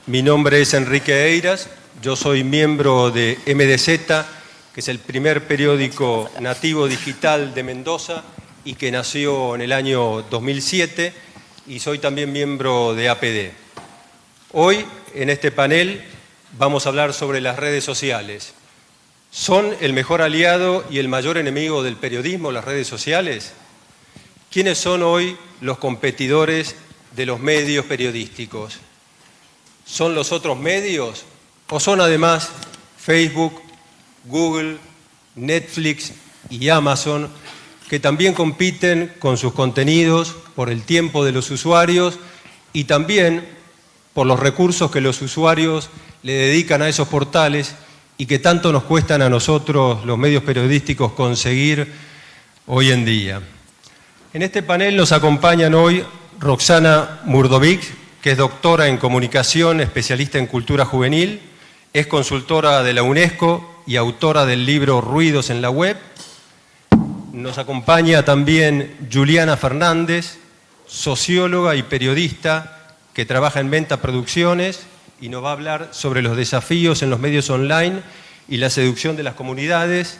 Mi nombre es Enrique Eiras, yo soy miembro de MDZ, que es el primer periódico nativo digital de Mendoza y que nació en el año 2007, y soy también miembro de APD. Hoy, en este panel, vamos a hablar sobre las redes sociales. ¿Son el mejor aliado y el mayor enemigo del periodismo las redes sociales? ¿Quiénes son hoy los competidores de los medios periodísticos? ¿Son los otros medios o son además Facebook, Google, Netflix y Amazon, que también compiten con sus contenidos por el tiempo de los usuarios y también por los recursos que los usuarios le dedican a esos portales y que tanto nos cuestan a nosotros, los medios periodísticos, conseguir hoy en día? En este panel nos acompañan hoy Roxana Murdovic, que es doctora en comunicación, especialista en cultura juvenil, es consultora de la UNESCO y autora del libro Ruidos en la Web. Nos acompaña también Juliana Fernández, socióloga y periodista que trabaja en Venta Producciones y nos va a hablar sobre los desafíos en los medios online y la seducción de las comunidades.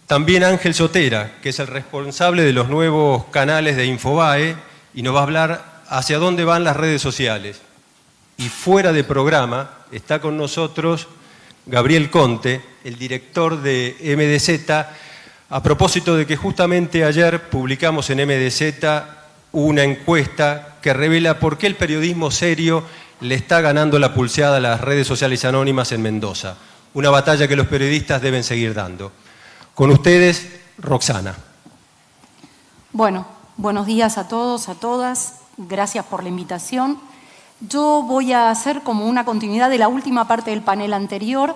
También Ángel Sotera, que es el responsable de los nuevos canales de Infobae y nos va a hablar hacia dónde van las redes sociales. Y fuera de programa está con nosotros Gabriel Conte, el director de MDZ, a propósito de que justamente ayer publicamos en MDZ una encuesta que revela por qué el periodismo serio le está ganando la pulseada a las redes sociales anónimas en Mendoza. Una batalla que los periodistas deben seguir dando. Con ustedes, Roxana. Bueno, buenos días a todos, a todas. Gracias por la invitación. Yo voy a hacer como una continuidad de la última parte del panel anterior.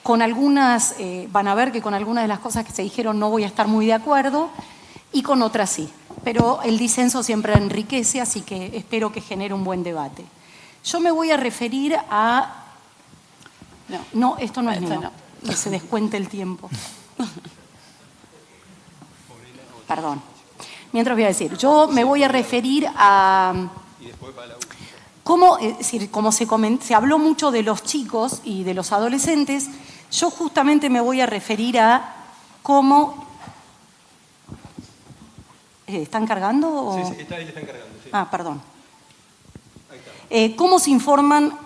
Con algunas, van a ver que con algunas de las cosas que se dijeron no voy a estar muy de acuerdo y con otras sí. Pero el disenso siempre enriquece, así que espero que genere un buen debate. Yo me voy a referir a... No, esto no es mío. No. Que se descuente el tiempo. Perdón. Mientras voy a decir, yo me voy a referir a cómo, es decir, como se habló mucho de los chicos y de los adolescentes, yo justamente me voy a referir a cómo... ¿Están cargando? O... Sí, ahí le están cargando. Sí. Ah, perdón. Ahí está. ¿Cómo se informan?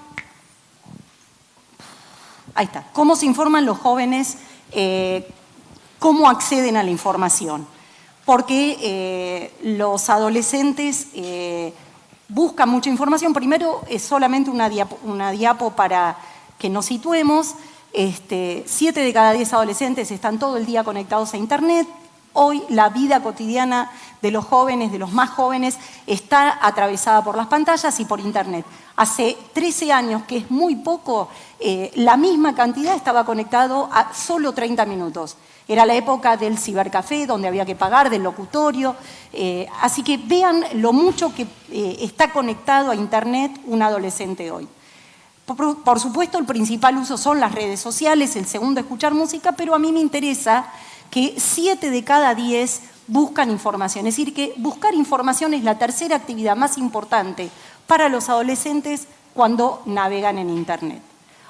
Ahí está. ¿Cómo se informan los jóvenes? ¿Cómo acceden a la información? Porque los adolescentes buscan mucha información. Primero, es solamente una diapo para que nos situemos. 7 de cada 10 adolescentes están todo el día conectados a Internet. Hoy la vida cotidiana de los jóvenes, de los más jóvenes, está atravesada por las pantallas y por Internet. Hace 13 años, que es muy poco, la misma cantidad estaba conectado a solo 30 minutos. Era la época del cibercafé, donde había que pagar, del locutorio. Así que vean lo mucho que está conectado a Internet un adolescente hoy. Por supuesto, el principal uso son las redes sociales, el segundo, escuchar música, pero a mí me interesa que 7 de cada 10 buscan información. Es decir, que buscar información es la tercera actividad más importante para los adolescentes cuando navegan en Internet.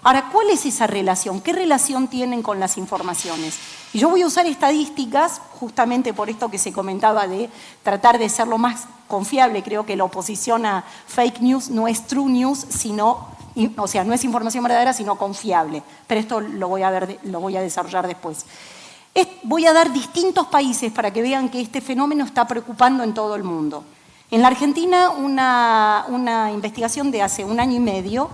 Ahora, ¿cuál es esa relación? ¿Qué relación tienen con las informaciones? Y yo voy a usar estadísticas justamente por esto que se comentaba de tratar de ser lo más confiable. Creo que la oposición a fake news no es true news, sino, o sea, no es información verdadera, sino confiable. Pero esto lo voy a desarrollar después. Voy a dar distintos países para que vean que este fenómeno está preocupando en todo el mundo. En la Argentina, una investigación de hace 1 año y medio,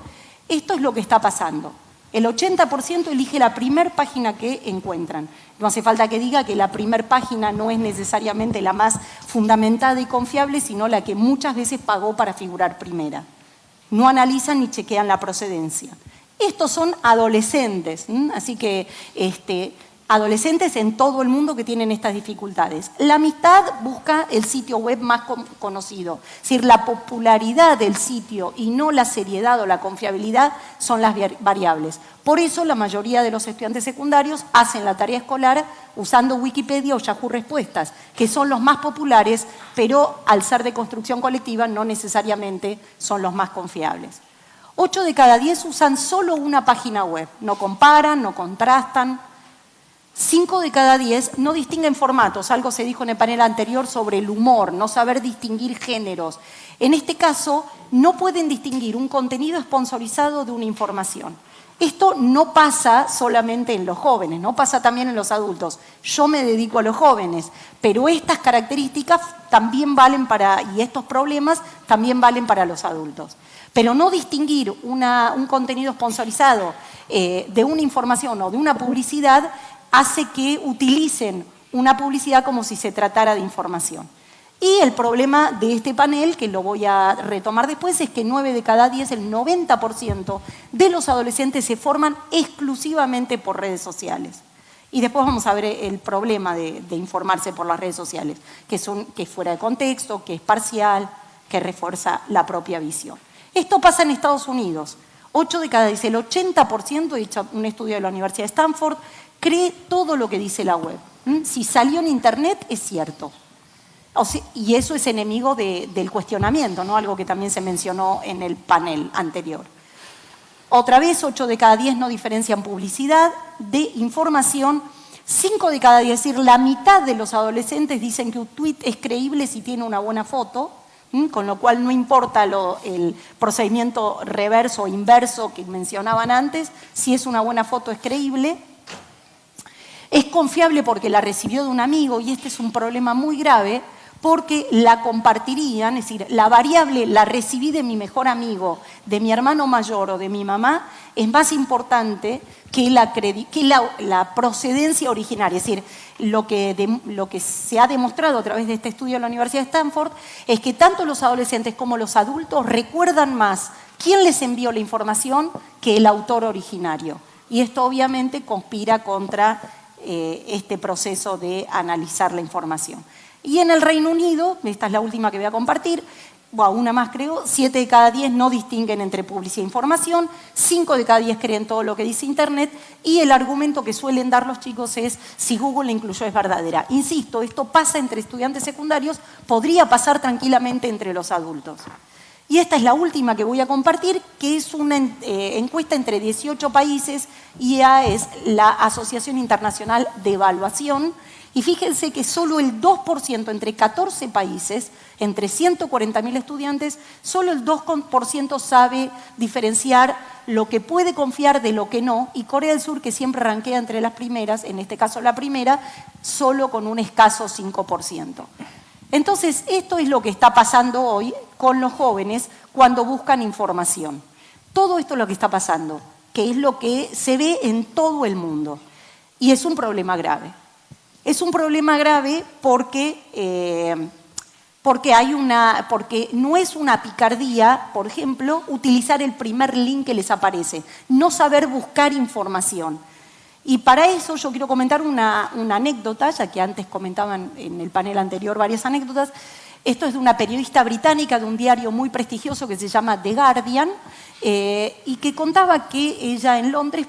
esto es lo que está pasando. El 80% elige la primer página que encuentran. No hace falta que diga que la primer página no es necesariamente la más fundamentada y confiable, sino la que muchas veces pagó para figurar primera. No analizan ni chequean la procedencia. Estos son adolescentes, así que adolescentes en todo el mundo que tienen estas dificultades. La mitad busca el sitio web más conocido. Es decir, la popularidad del sitio y no la seriedad o la confiabilidad son las variables. Por eso la mayoría de los estudiantes secundarios hacen la tarea escolar usando Wikipedia o Yahoo Respuestas, que son los más populares, pero al ser de construcción colectiva no necesariamente son los más confiables. 8 de cada 10 usan solo una página web, no comparan, no contrastan. 5 de cada 10 no distinguen formatos, algo se dijo en el panel anterior sobre el humor, no saber distinguir géneros. En este caso, no pueden distinguir un contenido sponsorizado de una información. Esto no pasa solamente en los jóvenes, no pasa también en los adultos. Yo me dedico a los jóvenes, pero estas características también valen y estos problemas también valen para los adultos. Pero no distinguir un contenido sponsorizado de una información o de una publicidad hace que utilicen una publicidad como si se tratara de información. Y el problema de este panel, que lo voy a retomar después, es que 9 de cada 10, el 90% de los adolescentes se forman exclusivamente por redes sociales. Y después vamos a ver el problema de informarse por las redes sociales, que es fuera de contexto, que es parcial, que refuerza la propia visión. Esto pasa en Estados Unidos. 8 de cada 10, el 80%, de hecho un estudio de la Universidad de Stanford, cree todo lo que dice la web. Si salió en internet, es cierto. Y eso es enemigo del cuestionamiento, ¿no? Algo que también se mencionó en el panel anterior. Otra vez, 8 de cada 10 no diferencian publicidad de información. 5 de cada 10, es decir, la mitad de los adolescentes dicen que un tuit es creíble si tiene una buena foto, con lo cual no importa el procedimiento reverso o inverso que mencionaban antes, si es una buena foto es creíble. Es confiable porque la recibió de un amigo, y este es un problema muy grave, porque la compartirían, es decir, la variable la recibí de mi mejor amigo, de mi hermano mayor o de mi mamá, es más importante que la procedencia originaria. Es decir, lo que se ha demostrado a través de este estudio de la Universidad de Stanford es que tanto los adolescentes como los adultos recuerdan más quién les envió la información que el autor originario. Y esto obviamente conspira contra este proceso de analizar la información. Y en el Reino Unido, esta es la última que voy a compartir, una más creo, 7 de cada 10 no distinguen entre publicidad e información, 5 de cada 10 creen todo lo que dice Internet, y el argumento que suelen dar los chicos es si Google la incluyó es verdadera. Insisto, esto pasa entre estudiantes secundarios, podría pasar tranquilamente entre los adultos. Y esta es la última que voy a compartir, que es una encuesta entre 18 países, IEA es la Asociación Internacional de Evaluación, y fíjense que solo el 2% entre 14 países, entre 140.000 estudiantes, solo el 2% sabe diferenciar lo que puede confiar de lo que no, y Corea del Sur, que siempre rankea entre las primeras, en este caso la primera, solo con un escaso 5%. Entonces, esto es lo que está pasando hoy con los jóvenes cuando buscan información. Todo esto es lo que está pasando, que es lo que se ve en todo el mundo. Y es un problema grave. Es un problema grave porque no es una picardía, por ejemplo, utilizar el primer link que les aparece, no saber buscar información. Y para eso yo quiero comentar una anécdota, ya que antes comentaban en el panel anterior varias anécdotas. Esto es de una periodista británica de un diario muy prestigioso que se llama The Guardian, y que contaba que ella en Londres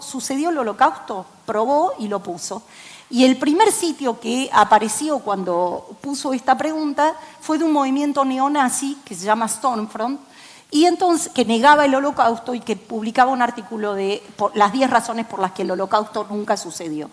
sucedió el Holocausto, probó y lo puso. Y el primer sitio que apareció cuando puso esta pregunta fue de un movimiento neonazi que se llama Stormfront, y entonces, que negaba el Holocausto y que publicaba un artículo de las 10 razones por las que el Holocausto nunca sucedió.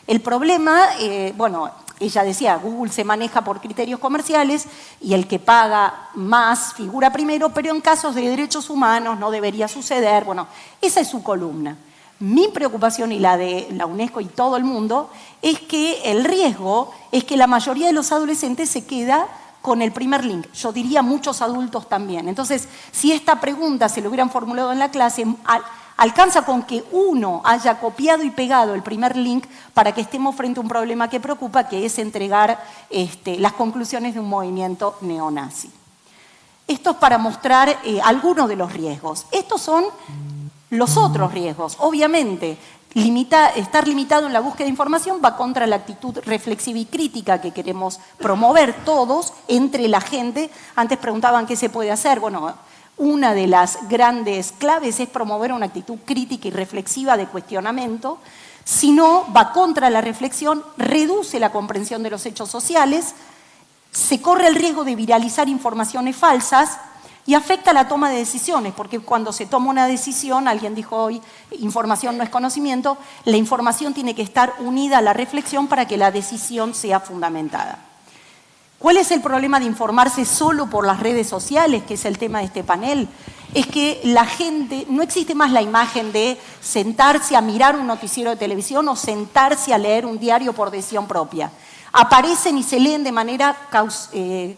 El problema, ella decía, Google se maneja por criterios comerciales y el que paga más figura primero, pero en casos de derechos humanos no debería suceder. Bueno, esa es su columna. Mi preocupación y la de la UNESCO y todo el mundo es que el riesgo es que la mayoría de los adolescentes se queda con el primer link. Yo diría muchos adultos también. Entonces, si esta pregunta se lo hubieran formulado en la clase, alcanza con que uno haya copiado y pegado el primer link para que estemos frente a un problema que preocupa, que es entregar las conclusiones de un movimiento neonazi. Esto es para mostrar algunos de los riesgos. Estos son los otros riesgos. Obviamente, estar limitado en la búsqueda de información va contra la actitud reflexiva y crítica que queremos promover todos entre la gente. Antes preguntaban qué se puede hacer. Bueno, una de las grandes claves es promover una actitud crítica y reflexiva de cuestionamiento. Si no, va contra la reflexión, reduce la comprensión de los hechos sociales, se corre el riesgo de viralizar informaciones falsas y afecta la toma de decisiones, porque cuando se toma una decisión, alguien dijo hoy, información no es conocimiento, la información tiene que estar unida a la reflexión para que la decisión sea fundamentada. ¿Cuál es el problema de informarse solo por las redes sociales, que es el tema de este panel? Es que la gente, no existe más la imagen de sentarse a mirar un noticiero de televisión o sentarse a leer un diario por decisión propia. Aparecen y se leen de manera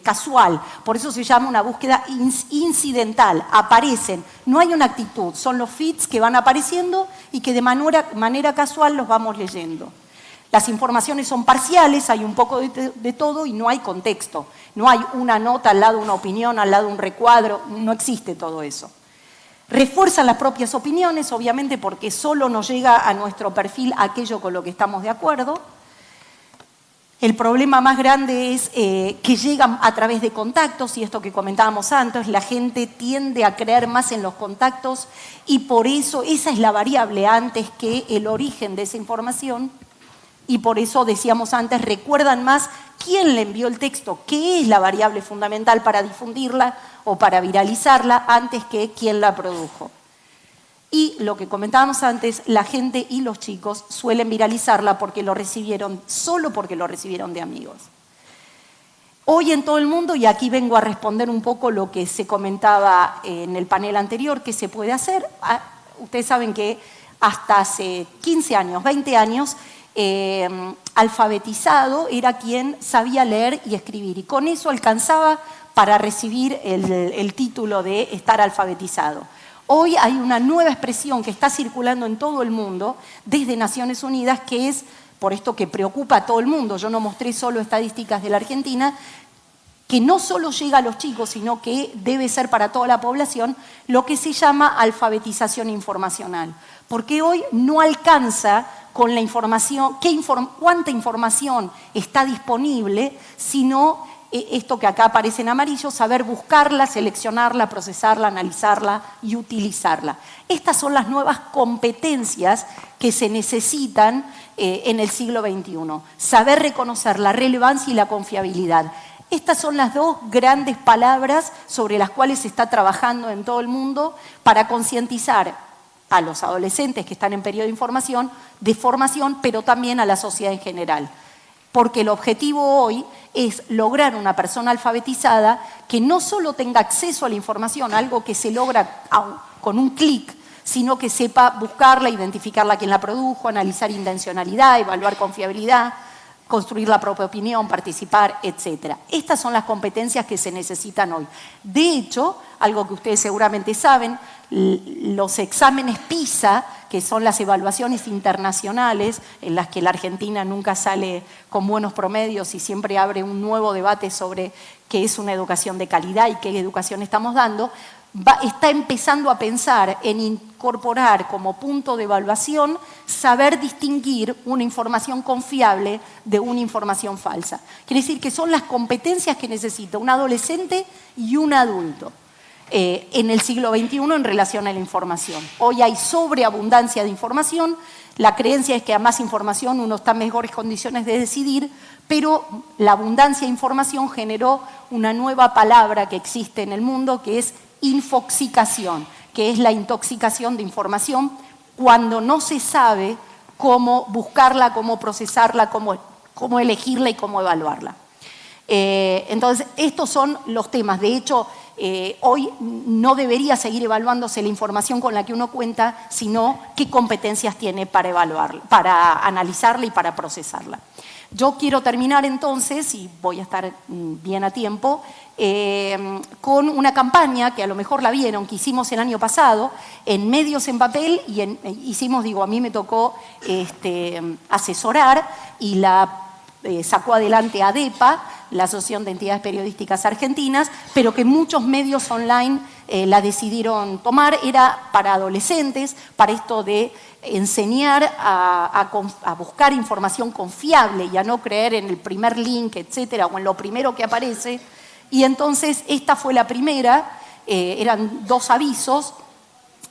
casual, por eso se llama una búsqueda incidental, aparecen, no hay una actitud, son los feeds que van apareciendo y que de manera casual los vamos leyendo. Las informaciones son parciales, hay un poco de todo y no hay contexto, no hay una nota al lado de una opinión, al lado de un recuadro, no existe todo eso. Refuerzan las propias opiniones, obviamente porque solo nos llega a nuestro perfil aquello con lo que estamos de acuerdo. El problema más grande es que llegan a través de contactos, y esto que comentábamos antes, la gente tiende a creer más en los contactos y por eso esa es la variable antes que el origen de esa información, y por eso decíamos antes, recuerdan más quién le envió el texto, qué es la variable fundamental para difundirla o para viralizarla antes que quién la produjo. Y lo que comentábamos antes, la gente y los chicos suelen viralizarla porque lo recibieron, solo porque lo recibieron de amigos. Hoy en todo el mundo, y aquí vengo a responder un poco lo que se comentaba en el panel anterior, ¿qué se puede hacer? Ustedes saben que hasta hace 15 años, 20 años, alfabetizado era quien sabía leer y escribir, y con eso alcanzaba para recibir el título de estar alfabetizado. Hoy hay una nueva expresión que está circulando en todo el mundo, desde Naciones Unidas, que es, por esto que preocupa a todo el mundo, yo no mostré solo estadísticas de la Argentina, que no solo llega a los chicos, sino que debe ser para toda la población, lo que se llama alfabetización informacional. Porque hoy no alcanza con la información, cuánta información está disponible, sino esto que acá aparece en amarillo, saber buscarla, seleccionarla, procesarla, analizarla y utilizarla. Estas son las nuevas competencias que se necesitan en el siglo XXI. Saber reconocer la relevancia y la confiabilidad. Estas son las dos grandes palabras sobre las cuales se está trabajando en todo el mundo para concientizar a los adolescentes que están en periodo de formación, pero también a la sociedad en general. Porque el objetivo hoy es lograr una persona alfabetizada que no solo tenga acceso a la información, algo que se logra con un clic, sino que sepa buscarla, identificarla quién la produjo, analizar intencionalidad, evaluar confiabilidad, construir la propia opinión, participar, etc. Estas son las competencias que se necesitan hoy. De hecho, algo que ustedes seguramente saben, los exámenes PISA, que son las evaluaciones internacionales en las que la Argentina nunca sale con buenos promedios y siempre abre un nuevo debate sobre qué es una educación de calidad y qué educación estamos dando, está empezando a pensar en incorporar como punto de evaluación saber distinguir una información confiable de una información falsa. Quiere decir que son las competencias que necesita un adolescente y un adulto en el siglo XXI en relación a la información. Hoy hay sobreabundancia de información, la creencia es que a más información uno está en mejores condiciones de decidir, pero la abundancia de información generó una nueva palabra que existe en el mundo que es infoxicación, que es la intoxicación de información cuando no se sabe cómo buscarla, cómo procesarla, cómo elegirla y cómo evaluarla. Entonces, estos son los temas. De hecho, hoy no debería seguir evaluándose la información con la que uno cuenta, sino qué competencias tiene para evaluarla, para analizarla y para procesarla. Yo quiero terminar entonces, y voy a estar bien a tiempo, con una campaña que a lo mejor la vieron, que hicimos el año pasado, en Medios en Papel, y a mí me tocó asesorar, y la sacó adelante ADEPA, la Asociación de Entidades Periodísticas Argentinas, pero que muchos medios online la decidieron tomar. Era para adolescentes, para esto de enseñar a buscar información confiable y a no creer en el primer link, etcétera, o en lo primero que aparece. Y entonces esta fue la primera, eran 2 avisos.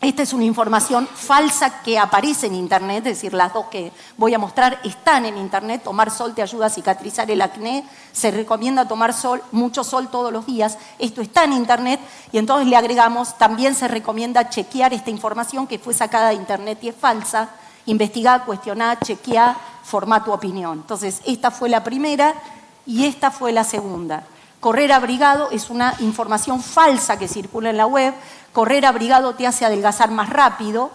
Esta es una información falsa que aparece en Internet, es decir, las 2 que voy a mostrar están en Internet. Tomar sol te ayuda a cicatrizar el acné, se recomienda tomar mucho sol todos los días. Esto está en Internet y entonces le agregamos, también se recomienda chequear esta información que fue sacada de Internet y es falsa. Investigar, cuestionar, chequear, formar tu opinión. Entonces, esta fue la primera y esta fue la segunda. Correr abrigado es una información falsa que circula en la web. Correr abrigado te hace adelgazar más rápido.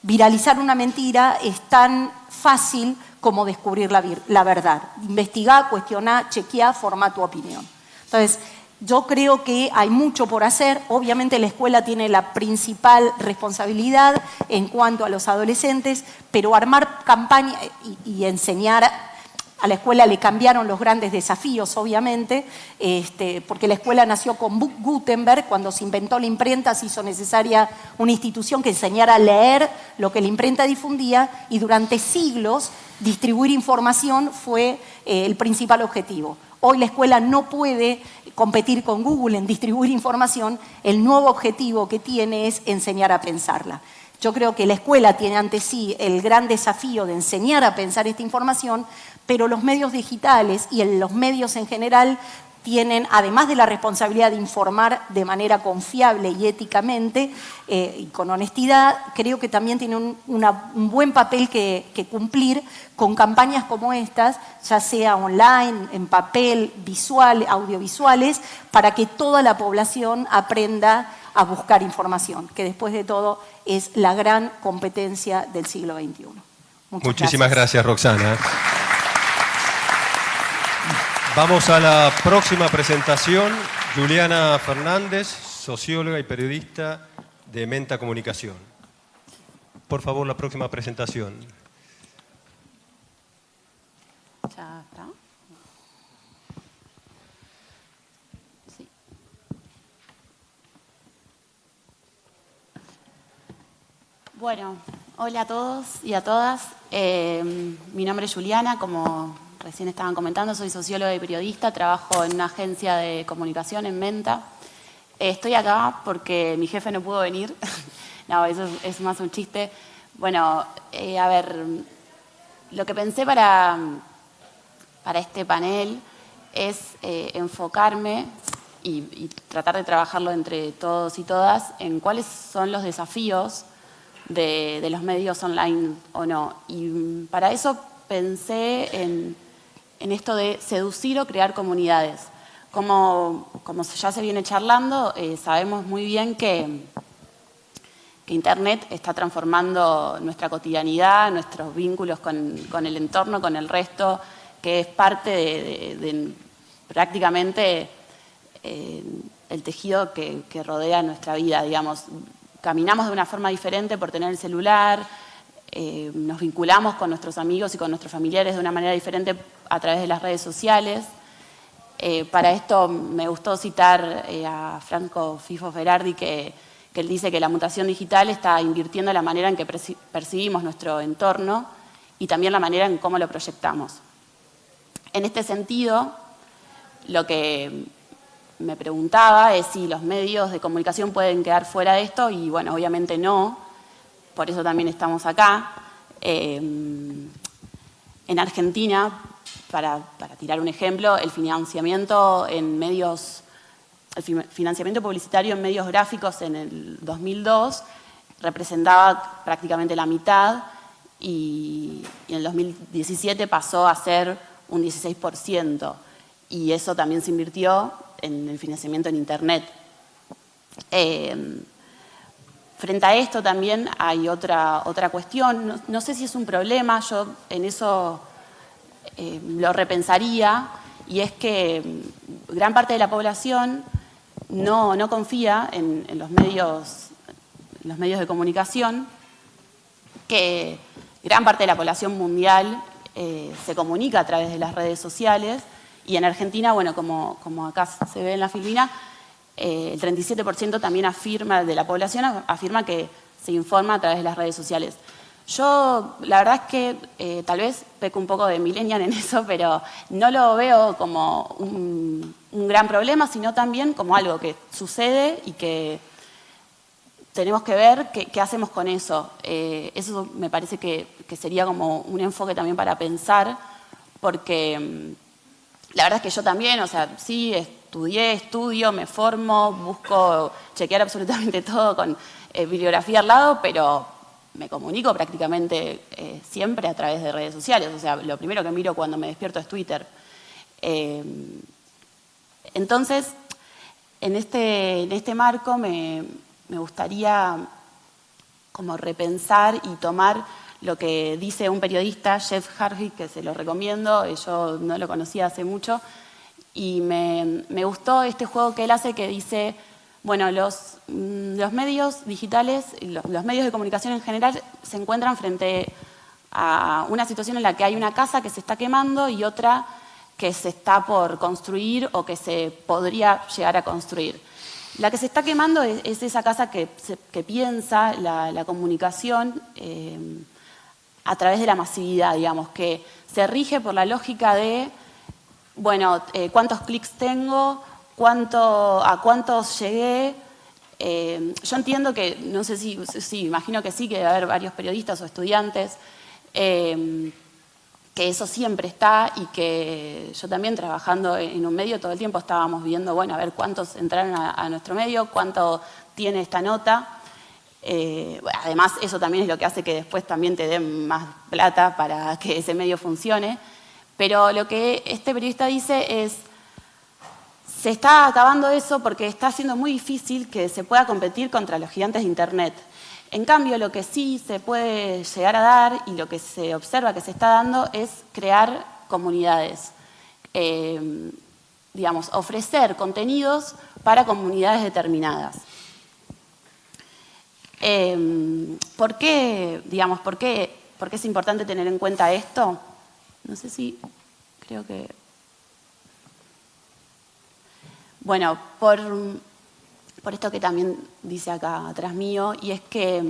Viralizar una mentira es tan fácil como descubrir la verdad. Investigar, cuestionar, chequear, formar tu opinión. Entonces, yo creo que hay mucho por hacer. Obviamente la escuela tiene la principal responsabilidad en cuanto a los adolescentes, pero armar campaña y enseñar. A la escuela le cambiaron los grandes desafíos, obviamente, porque la escuela nació con Gutenberg. Cuando se inventó la imprenta se hizo necesaria una institución que enseñara a leer lo que la imprenta difundía, y durante siglos distribuir información fue el principal objetivo. Hoy la escuela no puede competir con Google en distribuir información. El nuevo objetivo que tiene es enseñar a pensarla. Yo creo que la escuela tiene ante sí el gran desafío de enseñar a pensar esta información, pero los medios digitales y los medios en general tienen, además de la responsabilidad de informar de manera confiable y éticamente y con honestidad, creo que también tienen un buen papel que cumplir con campañas como estas, ya sea online, en papel, visual, audiovisuales, para que toda la población aprenda a buscar información, que después de todo es la gran competencia del siglo XXI. Muchísimas gracias, Roxana. Vamos a la próxima presentación. Juliana Fernández, socióloga y periodista de Menta Comunicación. Por favor, la próxima presentación. Ya está. Sí. Bueno, hola a todos y a todas. Mi nombre es Juliana, como recién estaban comentando, soy socióloga y periodista, trabajo en una agencia de comunicación en Menta. Estoy acá porque mi jefe no pudo venir. No, eso es más un chiste. Bueno, a ver, lo que pensé para este panel es enfocarme y tratar de trabajarlo entre todos y todas en cuáles son los desafíos de los medios online o no. Y para eso pensé en esto de seducir o crear comunidades. Como ya se viene charlando, sabemos muy bien que Internet está transformando nuestra cotidianidad, nuestros vínculos con el entorno, con el resto, que es parte de prácticamente el tejido que rodea nuestra vida, digamos. Caminamos de una forma diferente por tener el celular, nos vinculamos con nuestros amigos y con nuestros familiares de una manera diferente a través de las redes sociales. Para esto me gustó citar a Franco Fifo Berardi, que él dice que la mutación digital está invirtiendo la manera en que percibimos nuestro entorno y también la manera en cómo lo proyectamos. En este sentido, lo que me preguntaba es si los medios de comunicación pueden quedar fuera de esto, y bueno, obviamente no, por eso también estamos acá. En Argentina, para tirar un ejemplo, el financiamiento publicitario en medios gráficos en el 2002 representaba prácticamente la mitad y en el 2017 pasó a ser un 16%, y eso también se invirtió en el financiamiento en Internet. Frente a esto también hay otra cuestión, no sé si es un problema, yo en eso lo repensaría, y es que gran parte de la población no confía en los medios de comunicación, que gran parte de la población mundial se comunica a través de las redes sociales Y en Argentina, bueno, como acá se ve en la filmina, el 37% también afirma, de la población afirma que se informa a través de las redes sociales. Yo, la verdad es que tal vez peco un poco de millennial en eso, pero no lo veo como un gran problema, sino también como algo que sucede y que tenemos que ver qué hacemos con eso. Eso me parece que sería como un enfoque también para pensar, porque la verdad es que yo también, o sea, sí, estudio, me formo, busco chequear absolutamente todo con bibliografía al lado, pero me comunico prácticamente siempre a través de redes sociales. O sea, lo primero que miro cuando me despierto es Twitter. Entonces, en este marco me gustaría como repensar y tomar lo que dice un periodista, Jeff Harvey, que se lo recomiendo, yo no lo conocía hace mucho, y me gustó este juego que él hace que dice, bueno, los medios digitales, los medios de comunicación en general se encuentran frente a una situación en la que hay una casa que se está quemando y otra que se está por construir o que se podría llegar a construir. La que se está quemando es esa casa que piensa la comunicación a través de la masividad, digamos, que se rige por la lógica de, bueno, cuántos clics tengo, a cuántos llegué. Yo entiendo que, no sé si, imagino que sí, que debe haber varios periodistas o estudiantes, que eso siempre está y que yo también trabajando en un medio todo el tiempo estábamos viendo, bueno, a ver cuántos entraron a nuestro medio, cuánto tiene esta nota. Además, eso también es lo que hace que después también te den más plata para que ese medio funcione. Pero lo que este periodista dice es, se está acabando eso porque está siendo muy difícil que se pueda competir contra los gigantes de Internet. En cambio, lo que sí se puede llegar a dar y lo que se observa que se está dando es crear comunidades. Digamos, ofrecer contenidos para comunidades determinadas. ¿Por qué es importante tener en cuenta esto? No sé si, creo que... Bueno, por esto que también dice acá atrás mío, y es que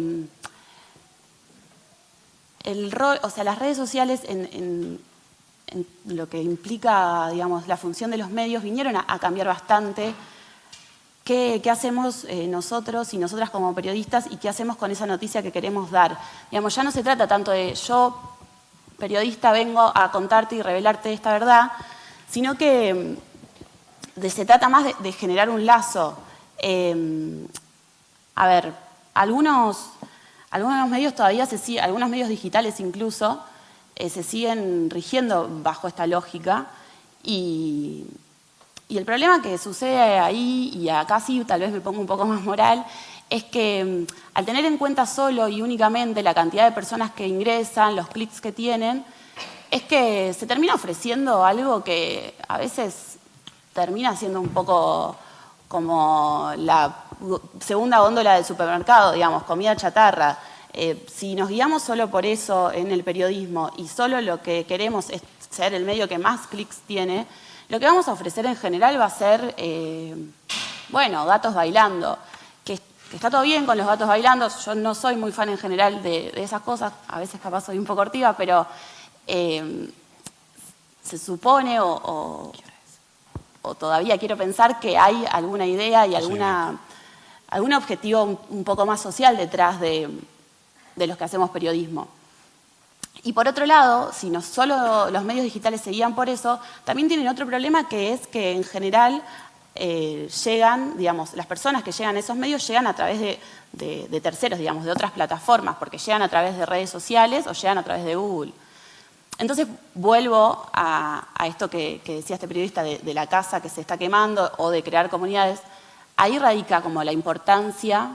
las redes sociales en lo que implica, digamos, la función de los medios, vinieron a cambiar bastante qué hacemos nosotros y nosotras como periodistas y qué hacemos con esa noticia que queremos dar. Digamos, ya no se trata tanto de yo, periodista, vengo a contarte y revelarte esta verdad, sino que se trata más de generar un lazo. A ver, algunos medios todavía algunos medios digitales incluso, se siguen rigiendo bajo esta lógica y el problema que sucede ahí, y acá sí tal vez me pongo un poco más moral, es que al tener en cuenta solo y únicamente la cantidad de personas que ingresan, los clics que tienen, es que se termina ofreciendo algo que a veces termina siendo un poco como la segunda góndola del supermercado, digamos, comida chatarra. Si nos guiamos solo por eso en el periodismo y solo lo que queremos es ser el medio que más clics tiene, lo que vamos a ofrecer en general va a ser, bueno, gatos bailando. Que está todo bien con los gatos bailando, yo no soy muy fan en general de esas cosas, a veces capaz soy un poco hortiva, pero se supone o todavía quiero pensar que hay alguna idea y algún objetivo un poco más social detrás de los que hacemos periodismo. Y por otro lado, si no solo los medios digitales se guían por eso, también tienen otro problema que es que en general llegan, digamos, las personas que llegan a esos medios llegan a través de terceros, digamos, de otras plataformas, porque llegan a través de redes sociales o llegan a través de Google. Entonces vuelvo a esto que decía este periodista de la casa que se está quemando o de crear comunidades. Ahí radica como la importancia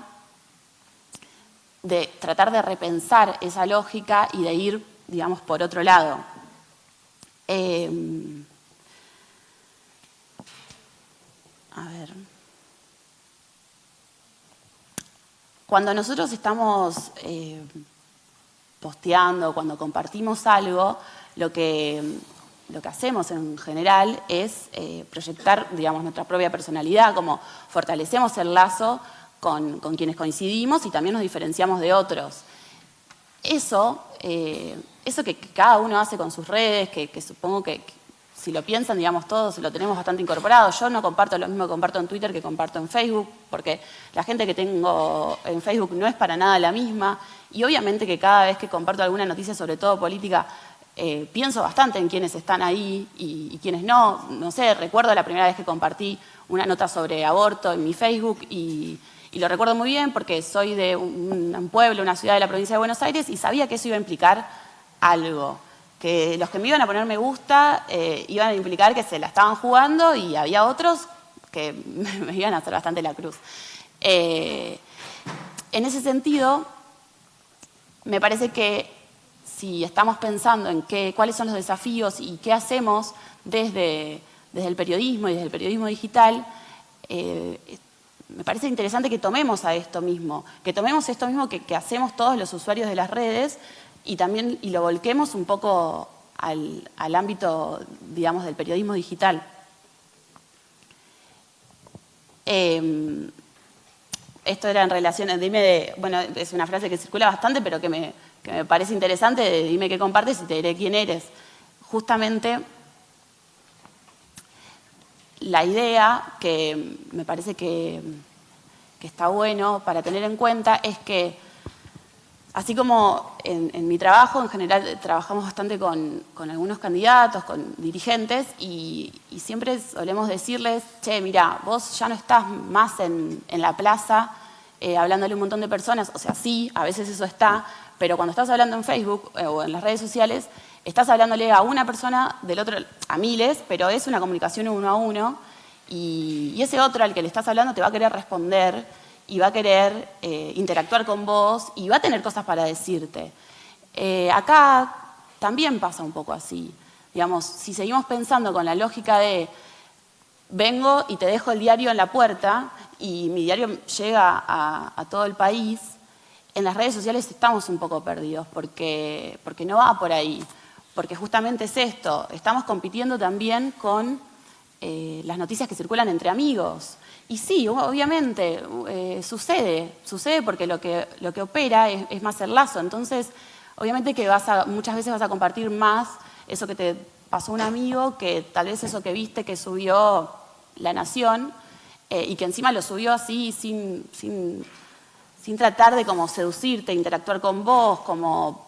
de tratar de repensar esa lógica y de ir, digamos, por otro lado. A ver. Cuando nosotros estamos posteando, cuando compartimos algo, lo que lo que hacemos en general es proyectar, digamos, nuestra propia personalidad, como fortalecemos el lazo con quienes coincidimos y también nos diferenciamos de otros. Eso que cada uno hace con sus redes, que supongo que si lo piensan, digamos, todos lo tenemos bastante incorporado. Yo no comparto lo mismo que comparto en Twitter que comparto en Facebook, porque la gente que tengo en Facebook no es para nada la misma. Y obviamente que cada vez que comparto alguna noticia, sobre todo política, pienso bastante en quienes están ahí y quienes no. No sé, recuerdo la primera vez que compartí una nota sobre aborto en mi Facebook y lo recuerdo muy bien porque soy de un pueblo, una ciudad de la provincia de Buenos Aires y sabía que eso iba a implicar algo. Que los que me iban a poner me gusta iban a implicar que se la estaban jugando y había otros que me iban a hacer bastante la cruz. En ese sentido, me parece que si estamos pensando en cuáles son los desafíos y qué hacemos desde el periodismo y desde el periodismo digital, me parece interesante que tomemos a esto mismo, que hacemos todos los usuarios de las redes y lo volquemos un poco al ámbito, digamos, del periodismo digital. Esto era en relación, bueno, es una frase que circula bastante, pero que me parece interesante, dime qué compartes y te diré quién eres. Justamente la idea que me parece que está bueno para tener en cuenta es que así como en mi trabajo, en general, trabajamos bastante con algunos candidatos, con dirigentes, y siempre solemos decirles, che, mira, vos ya no estás más en la plaza hablándole a un montón de personas, o sea, sí, a veces eso está, pero cuando estás hablando en Facebook o en las redes sociales, estás hablándole a una persona, del otro a miles, pero es una comunicación uno a uno, y ese otro al que le estás hablando te va a querer responder, y va a querer interactuar con vos y va a tener cosas para decirte. Acá también pasa un poco así. Digamos, si seguimos pensando con la lógica de vengo y te dejo el diario en la puerta y mi diario llega a todo el país, en las redes sociales estamos un poco perdidos porque no va por ahí. Porque justamente es esto, estamos compitiendo también con las noticias que circulan entre amigos. Y sí, obviamente, sucede porque lo que opera es más el lazo. Entonces, obviamente que muchas veces vas a compartir más eso que te pasó un amigo que tal vez eso que viste que subió La Nación y que encima lo subió así sin tratar de como seducirte, interactuar con vos, como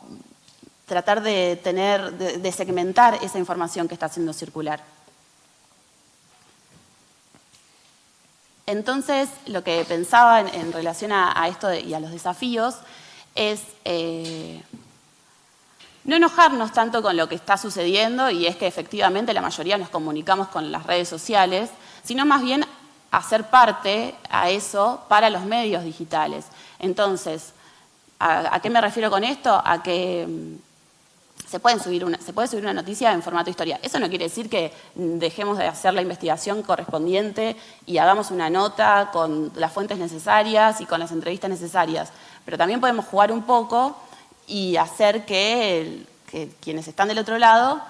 tratar de segmentar esa información que está haciendo circular. Entonces, lo que pensaba en relación a esto y a los desafíos es no enojarnos tanto con lo que está sucediendo, y es que efectivamente la mayoría nos comunicamos con las redes sociales, sino más bien hacer parte a eso para los medios digitales. Entonces, ¿a qué me refiero con esto? A que se puede subir una noticia en formato historia. Eso no quiere decir que dejemos de hacer la investigación correspondiente y hagamos una nota con las fuentes necesarias y con las entrevistas necesarias. Pero también podemos jugar un poco y hacer que quienes están del otro lado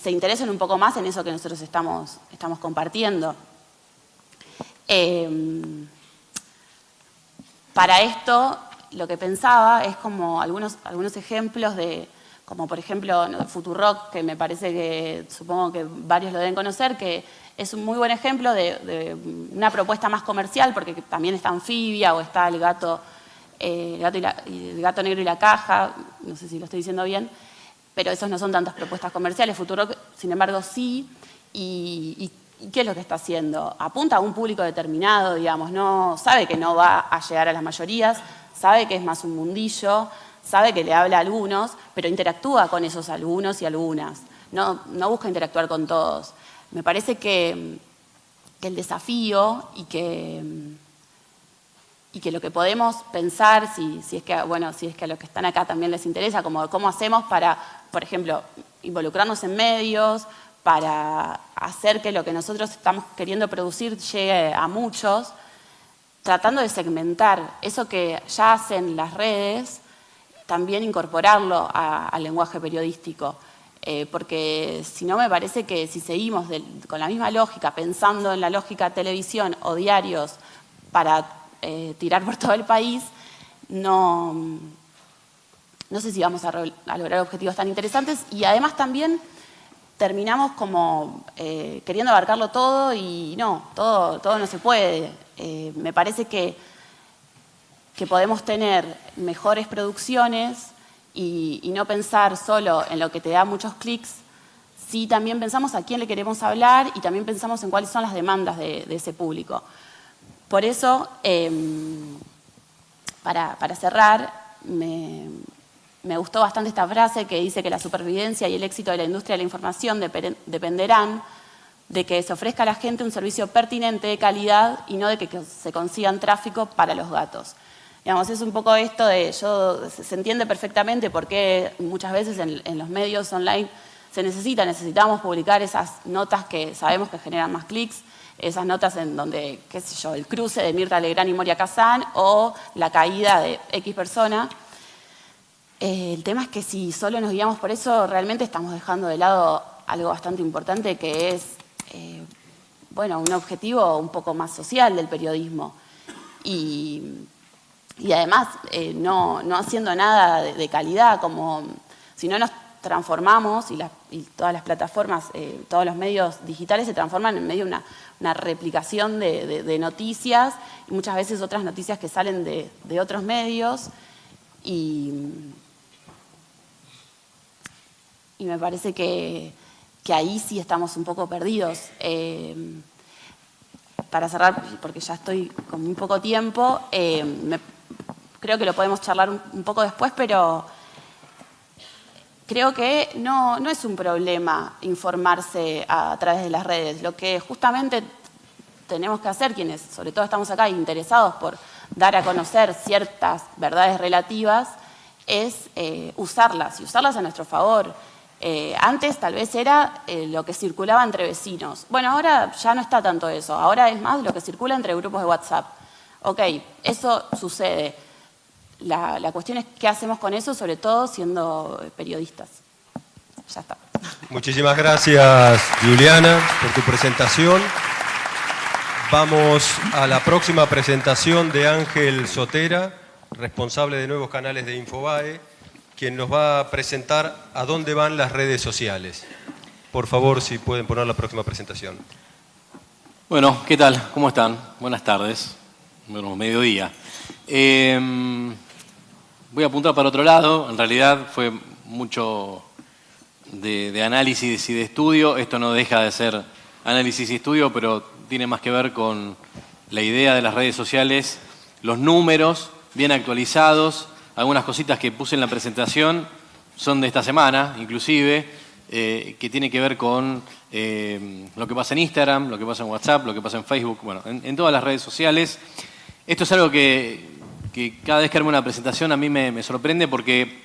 se interesen un poco más en eso que nosotros estamos compartiendo. Para esto, lo que pensaba es como algunos ejemplos como por ejemplo Futurock, que me parece que, supongo que varios lo deben conocer, que es un muy buen ejemplo de una propuesta más comercial, porque también está Anfibia o está el gato negro y la caja, no sé si lo estoy diciendo bien, pero esos no son tantas propuestas comerciales. Futurock, sin embargo, sí. ¿Y qué es lo que está haciendo? Apunta a un público determinado, digamos, no sabe que no va a llegar a las mayorías, sabe que es más un mundillo, sabe que le habla a algunos, pero interactúa con esos algunos y algunas. No busca interactuar con todos. Me parece que el desafío y que lo que podemos pensar, si es que a los que están acá también les interesa, como cómo hacemos para, por ejemplo, involucrarnos en medios, para hacer que lo que nosotros estamos queriendo producir llegue a muchos, tratando de segmentar eso que ya hacen las redes, también incorporarlo al lenguaje periodístico. Porque si no, me parece que si seguimos con la misma lógica, pensando en la lógica televisión o diarios para tirar por todo el país, no sé si vamos a lograr objetivos tan interesantes. Y además también terminamos como queriendo abarcarlo todo y no, todo no se puede. Me parece que podemos tener mejores producciones y no pensar solo en lo que te da muchos clics, si también pensamos a quién le queremos hablar y también pensamos en cuáles son las demandas de ese público. Por eso, para cerrar, me gustó bastante esta frase que dice que la supervivencia y el éxito de la industria de la información dependerán de que se ofrezca a la gente un servicio pertinente, de calidad, y no de que se consigan tráfico para los gatos. Digamos, es un poco esto de, se entiende perfectamente por qué muchas veces en los medios online necesitamos publicar esas notas que sabemos que generan más clics, esas notas en donde, qué sé yo, el cruce de Mirta Legrand y Moria Kazan o la caída de X persona. El tema es que si solo nos guiamos por eso, realmente estamos dejando de lado algo bastante importante que es, bueno, un objetivo un poco más social del periodismo. Y además, no haciendo nada de calidad, como si no nos transformamos y todas las plataformas, todos los medios digitales se transforman en medio de una replicación de noticias y muchas veces otras noticias que salen de otros medios y me parece que ahí sí estamos un poco perdidos. Para cerrar, porque ya estoy con muy poco tiempo, creo que lo podemos charlar un poco después, pero creo que no es un problema informarse a través de las redes. Lo que justamente tenemos que hacer, quienes sobre todo estamos acá interesados por dar a conocer ciertas verdades relativas, es usarlas y usarlas a nuestro favor. Antes tal vez era lo que circulaba entre vecinos. Bueno, ahora ya no está tanto eso. Ahora es más lo que circula entre grupos de WhatsApp. Ok, eso sucede. La cuestión es qué hacemos con eso, sobre todo siendo periodistas. Ya está. Muchísimas gracias, Juliana, por tu presentación. Vamos a la próxima presentación de Ángel Sotera, responsable de nuevos canales de Infobae, quien nos va a presentar a dónde van las redes sociales. Por favor, si pueden poner la próxima presentación. Bueno, ¿qué tal? ¿Cómo están? Buenas tardes. Bueno, mediodía. Voy a apuntar para otro lado. En realidad fue mucho de análisis y de estudio. Esto no deja de ser análisis y estudio, pero tiene más que ver con la idea de las redes sociales, los números bien actualizados. Algunas cositas que puse en la presentación son de esta semana, inclusive, que tiene que ver con lo que pasa en Instagram, lo que pasa en WhatsApp, lo que pasa en Facebook, bueno, en todas las redes sociales. Esto es algo que cada vez que armo una presentación a mí me sorprende porque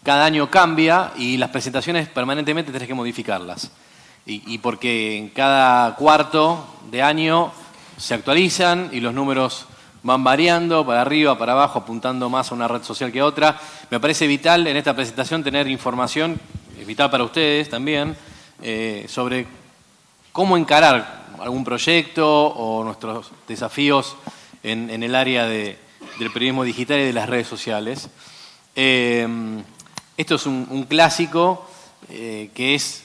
cada año cambia y las presentaciones permanentemente tenés que modificarlas. Y porque en cada cuarto de año se actualizan y los números van variando para arriba, para abajo, apuntando más a una red social que a otra. Me parece vital en esta presentación tener información, es vital para ustedes también, sobre cómo encarar algún proyecto o nuestros desafíos en el área del periodismo digital y de las redes sociales. Esto es un clásico que es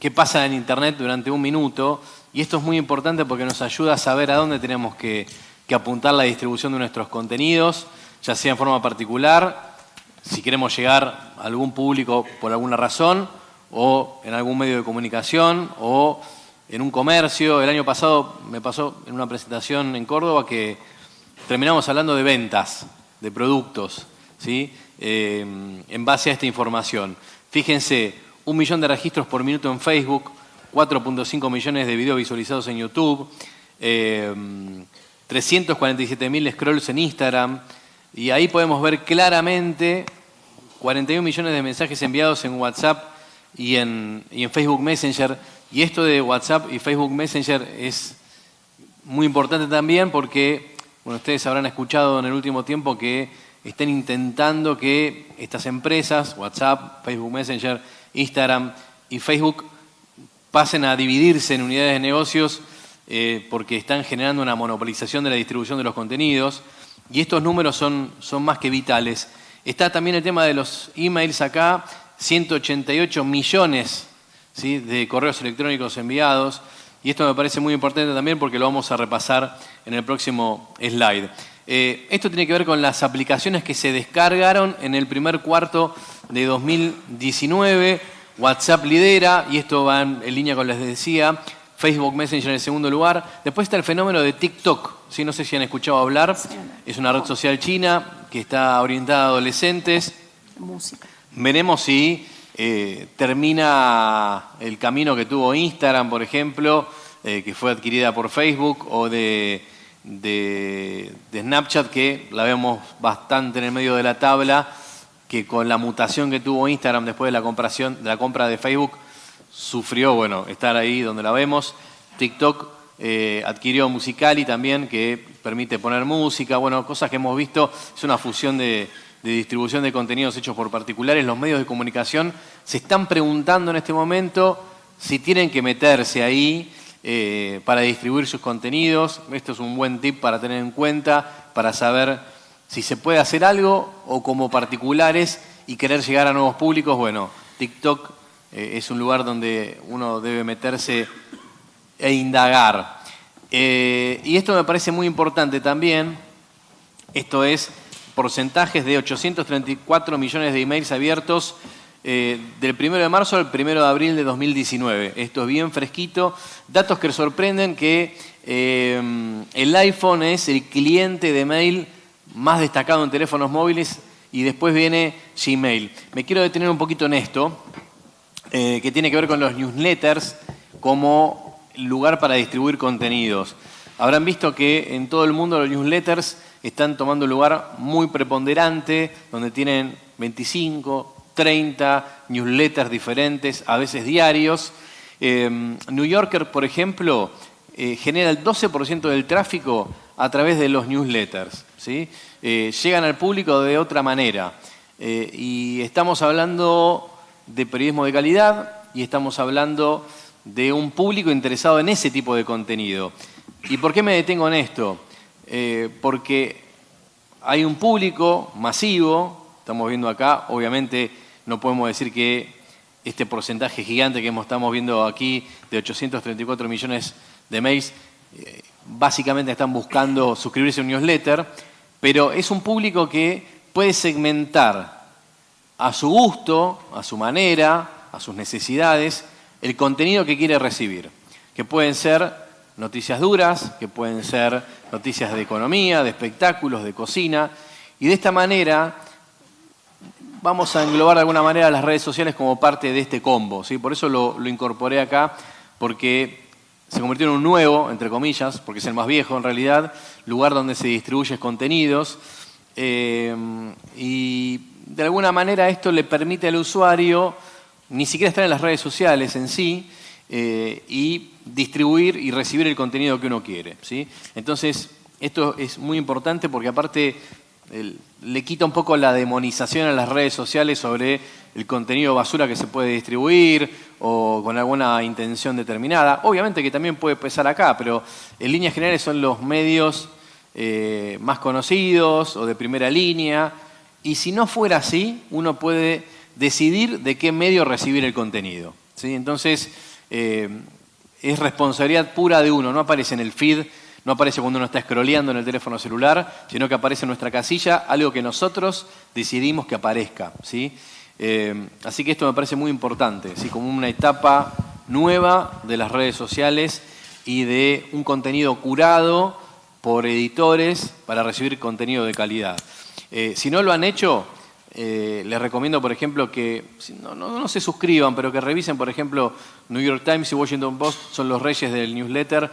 qué pasa en Internet durante un minuto, y esto es muy importante porque nos ayuda a saber a dónde tenemos que apuntar la distribución de nuestros contenidos, ya sea en forma particular, si queremos llegar a algún público por alguna razón, o en algún medio de comunicación, o en un comercio. El año pasado me pasó en una presentación en Córdoba que terminamos hablando de ventas, de productos, ¿sí? En base a esta información. Fíjense, 1 millón de registros por minuto en Facebook, 4.5 millones de videos visualizados en YouTube, 347.000 scrolls en Instagram, y ahí podemos ver claramente 41 millones de mensajes enviados en WhatsApp y en Facebook Messenger. Y esto de WhatsApp y Facebook Messenger es muy importante también porque, bueno, ustedes habrán escuchado en el último tiempo que están intentando que estas empresas, WhatsApp, Facebook Messenger, Instagram y Facebook pasen a dividirse en unidades de negocios porque están generando una monopolización de la distribución de los contenidos, y estos números son más que vitales. Está también el tema de los emails acá, 188 millones, ¿sí?, de correos electrónicos enviados, y esto me parece muy importante también porque lo vamos a repasar en el próximo slide. Esto tiene que ver con las aplicaciones que se descargaron en el primer cuarto de 2019. WhatsApp lidera, y esto va en línea con lo que les decía. Facebook Messenger en el segundo lugar. Después está el fenómeno de TikTok. ¿Sí? No sé si han escuchado hablar. Es una red social china que está orientada a adolescentes. Música. Veremos si termina el camino que tuvo Instagram, por ejemplo, que fue adquirida por Facebook, o de Snapchat, que la vemos bastante en el medio de la tabla, que con la mutación que tuvo Instagram después de la compra de Facebook, sufrió, bueno, estar ahí donde la vemos. TikTok adquirió Musical.ly también, que permite poner música, bueno, cosas que hemos visto. Es una fusión de distribución de contenidos hechos por particulares. Los medios de comunicación se están preguntando en este momento si tienen que meterse ahí para distribuir sus contenidos. Esto es un buen tip para tener en cuenta, para saber si se puede hacer algo, o como particulares y querer llegar a nuevos públicos. Bueno, TikTok es un lugar donde uno debe meterse e indagar. Y esto me parece muy importante también. Esto es porcentajes de 834 millones de emails abiertos del 1 de marzo al 1 de abril de 2019. Esto es bien fresquito. Datos que sorprenden, que el iPhone es el cliente de mail más destacado en teléfonos móviles, y después viene Gmail. Me quiero detener un poquito en esto, que tiene que ver con los newsletters como lugar para distribuir contenidos. Habrán visto que en todo el mundo los newsletters están tomando un lugar muy preponderante, donde tienen 25, 30 newsletters diferentes, a veces diarios. New Yorker, por ejemplo, genera el 12% del tráfico a través de los newsletters, ¿sí? Llegan al público de otra manera. Y estamos hablando de periodismo de calidad, y estamos hablando de un público interesado en ese tipo de contenido. ¿Y por qué me detengo en esto? Porque hay un público masivo, estamos viendo acá, obviamente no podemos decir que este porcentaje gigante que estamos viendo aquí, de 834 millones de mails, básicamente están buscando suscribirse a un newsletter, pero es un público que puede segmentar a su gusto, a su manera, a sus necesidades, el contenido que quiere recibir, que pueden ser noticias duras, que pueden ser noticias de economía, de espectáculos, de cocina, y de esta manera vamos a englobar de alguna manera las redes sociales como parte de este combo, ¿sí? Por eso lo incorporé acá, porque se convirtió en un nuevo, entre comillas, porque es el más viejo en realidad, lugar donde se distribuyen contenidos, y de alguna manera esto le permite al usuario ni siquiera estar en las redes sociales en sí, y distribuir y recibir el contenido que uno quiere, ¿sí? Entonces, esto es muy importante porque aparte le quita un poco la demonización a las redes sociales sobre el contenido basura que se puede distribuir o con alguna intención determinada. Obviamente que también puede pesar acá, pero en líneas generales son los medios más conocidos o de primera línea, y si no fuera así, uno puede decidir de qué medio recibir el contenido, ¿sí? Entonces, es responsabilidad pura de uno, no aparece en el feed, no aparece cuando uno está scrolleando en el teléfono celular, sino que aparece en nuestra casilla, algo que nosotros decidimos que aparezca, ¿sí? Así que esto me parece muy importante, ¿sí? Como una etapa nueva de las redes sociales y de un contenido curado por editores para recibir contenido de calidad. Si no lo han hecho, les recomiendo, por ejemplo, que no se suscriban, pero que revisen, por ejemplo, New York Times y Washington Post son los reyes del newsletter.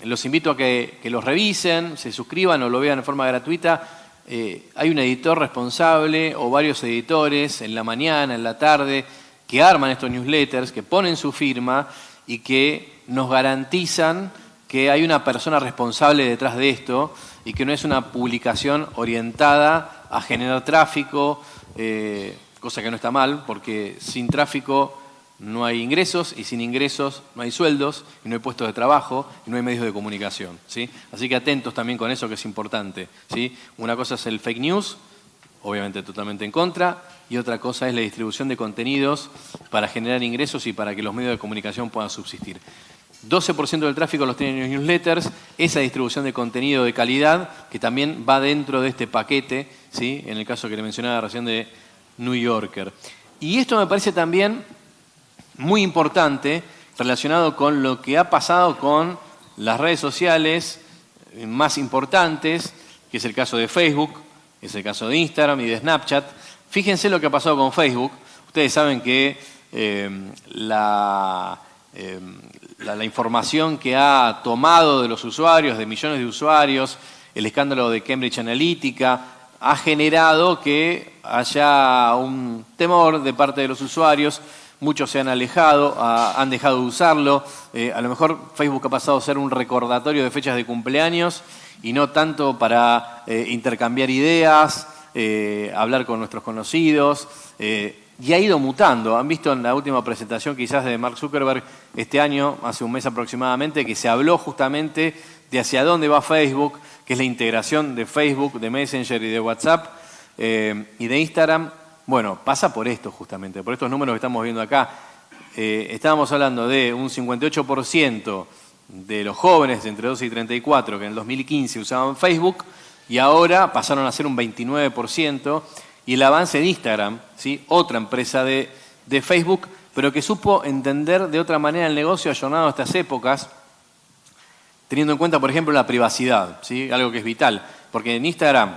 Los invito a que los revisen, se suscriban o lo vean de forma gratuita. Hay un editor responsable o varios editores en la mañana, en la tarde, que arman estos newsletters, que ponen su firma y que nos garantizan que hay una persona responsable detrás de esto y que no es una publicación orientada a generar tráfico, cosa que no está mal, porque sin tráfico no hay ingresos, y sin ingresos no hay sueldos, y no hay puestos de trabajo, y no hay medios de comunicación, ¿sí? Así que atentos también con eso, que es importante, ¿sí? Una cosa es el fake news, obviamente totalmente en contra, y otra cosa es la distribución de contenidos para generar ingresos y para que los medios de comunicación puedan subsistir. 12% del tráfico los tienen los newsletters, esa distribución de contenido de calidad que también va dentro de este paquete, ¿sí? En el caso que le mencionaba recién de New Yorker. Y esto me parece también muy importante relacionado con lo que ha pasado con las redes sociales más importantes, que es el caso de Facebook, es el caso de Instagram y de Snapchat. Fíjense lo que ha pasado con Facebook. Ustedes saben que la información que ha tomado de los usuarios, de millones de usuarios, el escándalo de Cambridge Analytica, ha generado que haya un temor de parte de los usuarios. Muchos se han alejado, han dejado de usarlo. A lo mejor Facebook ha pasado a ser un recordatorio de fechas de cumpleaños y no tanto para intercambiar ideas, hablar con nuestros conocidos. Y ha ido mutando. Han visto en la última presentación quizás de Mark Zuckerberg este año, hace un mes aproximadamente, que se habló justamente de hacia dónde va Facebook, que es la integración de Facebook, de Messenger y de WhatsApp y de Instagram. Bueno, pasa por esto justamente, por estos números que estamos viendo acá. Estábamos hablando de un 58% de los jóvenes de entre 12 y 34 que en el 2015 usaban Facebook y ahora pasaron a ser un 29%. Y el avance de Instagram, ¿sí? Otra empresa de Facebook, pero que supo entender de otra manera el negocio ayornado a estas épocas, teniendo en cuenta, por ejemplo, la privacidad, ¿sí? Algo que es vital. Porque en Instagram,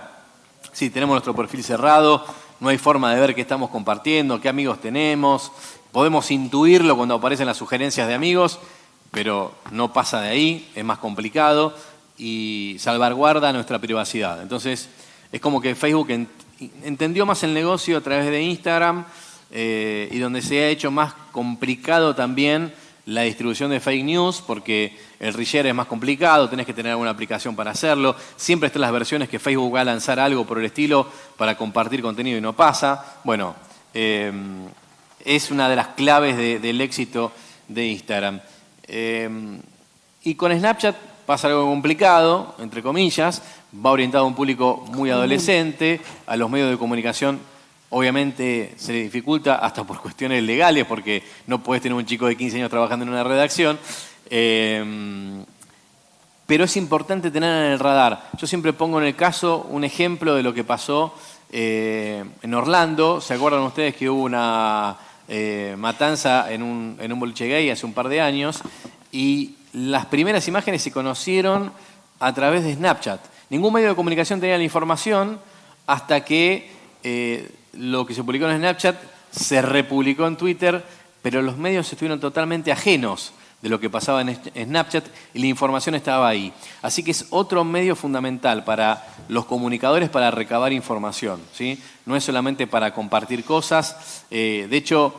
sí, tenemos nuestro perfil cerrado, no hay forma de ver qué estamos compartiendo, qué amigos tenemos, podemos intuirlo cuando aparecen las sugerencias de amigos, pero no pasa de ahí, es más complicado y salvaguarda nuestra privacidad. Entonces, es como que Facebook entendió más el negocio a través de Instagram y donde se ha hecho más complicado también la distribución de fake news, porque el reshare es más complicado, tenés que tener alguna aplicación para hacerlo. Siempre están las versiones que Facebook va a lanzar algo por el estilo para compartir contenido y no pasa. Bueno, es una de las claves del éxito de Instagram. Y con Snapchat pasa algo complicado, entre comillas, va orientado a un público muy adolescente, a los medios de comunicación obviamente se le dificulta hasta por cuestiones legales, porque no podés tener un chico de 15 años trabajando en una redacción, pero es importante tener en el radar. Yo siempre pongo en el caso un ejemplo de lo que pasó en Orlando. ¿Se acuerdan ustedes que hubo una matanza en un boliche gay hace un par de años? Y las primeras imágenes se conocieron a través de Snapchat. Ningún medio de comunicación tenía la información hasta que lo que se publicó en Snapchat se republicó en Twitter, pero los medios estuvieron totalmente ajenos de lo que pasaba en Snapchat y la información estaba ahí. Así que es otro medio fundamental para los comunicadores para recabar información, ¿sí? No es solamente para compartir cosas. De hecho,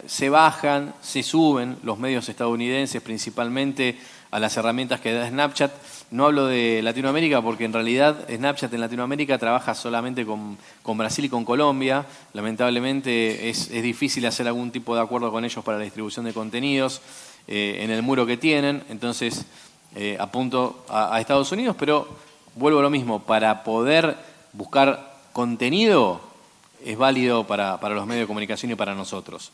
se bajan, se suben los medios estadounidenses principalmente a las herramientas que da Snapchat. No hablo de Latinoamérica porque en realidad Snapchat en Latinoamérica trabaja solamente con Brasil y con Colombia. Lamentablemente es difícil hacer algún tipo de acuerdo con ellos para la distribución de contenidos en el muro que tienen. Entonces apunto a Estados Unidos, pero vuelvo a lo mismo. Para poder buscar contenido es válido para los medios de comunicación y para nosotros.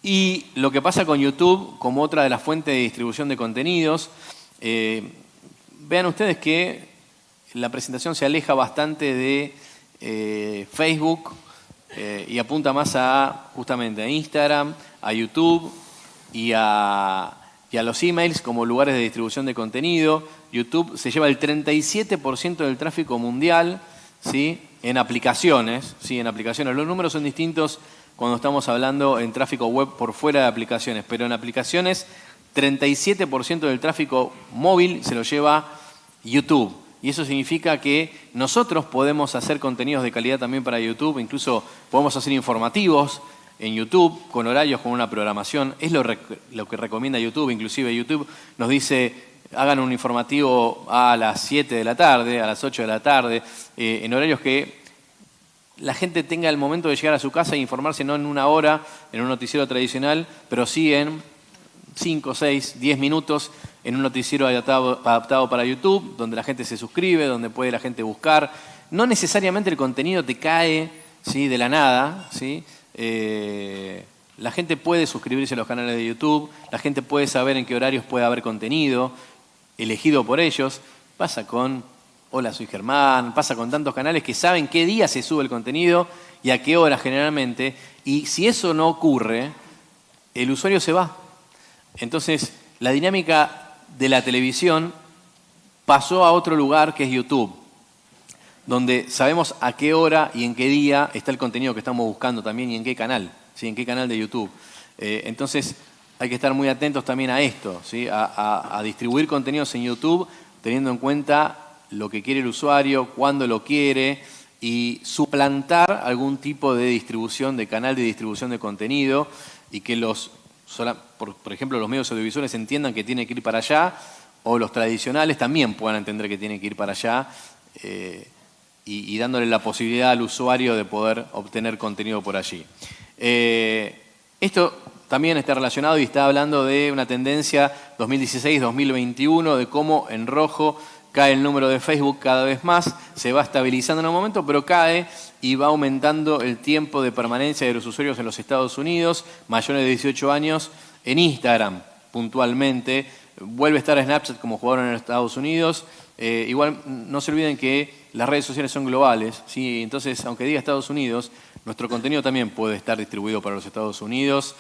Y lo que pasa con YouTube como otra de las fuentes de distribución de contenidos, vean ustedes que la presentación se aleja bastante de Facebook y apunta más justamente a Instagram, a YouTube y a los emails como lugares de distribución de contenido. YouTube se lleva el 37% del tráfico mundial, ¿sí? En aplicaciones, ¿sí? En aplicaciones. Los números son distintos cuando estamos hablando en tráfico web por fuera de aplicaciones, pero en aplicaciones 37% del tráfico móvil se lo lleva YouTube. Y eso significa que nosotros podemos hacer contenidos de calidad también para YouTube, incluso podemos hacer informativos en YouTube con horarios, con una programación. Es lo que recomienda YouTube. Inclusive YouTube nos dice, hagan un informativo a las 7 de la tarde, a las 8 de la tarde, en horarios que la gente tenga el momento de llegar a su casa e informarse no en una hora, en un noticiero tradicional, pero sí en 5, 6, 10 minutos en un noticiero adaptado para YouTube, donde la gente se suscribe, donde puede la gente buscar. No necesariamente el contenido te cae, ¿sí?, de la nada, ¿sí? La gente puede suscribirse a los canales de YouTube, la gente puede saber en qué horarios puede haber contenido elegido por ellos. Pasa con Hola, soy Germán, pasa con tantos canales que saben qué día se sube el contenido y a qué hora generalmente. Y si eso no ocurre, el usuario se va. Entonces, la dinámica de la televisión pasó a otro lugar que es YouTube, donde sabemos a qué hora y en qué día está el contenido que estamos buscando también y en qué canal, ¿sí?, en qué canal de YouTube. Entonces, hay que estar muy atentos también a esto, ¿sí?, a distribuir contenidos en YouTube teniendo en cuenta lo que quiere el usuario, cuándo lo quiere, y suplantar algún tipo de distribución, de canal de distribución de contenido, y que por ejemplo, los medios audiovisuales entiendan que tiene que ir para allá, o los tradicionales también puedan entender que tiene que ir para allá, y dándole la posibilidad al usuario de poder obtener contenido por allí. Esto también está relacionado y está hablando de una tendencia 2016-2021, de cómo en rojo cae el número de Facebook cada vez más, se va estabilizando en un momento, pero cae y va aumentando el tiempo de permanencia de los usuarios en los Estados Unidos, mayores de 18 años, en Instagram puntualmente. Vuelve a estar Snapchat como jugador en los Estados Unidos. Igual no se olviden que las redes sociales son globales, ¿sí? Entonces, aunque diga Estados Unidos, nuestro contenido también puede estar distribuido para los Estados Unidos.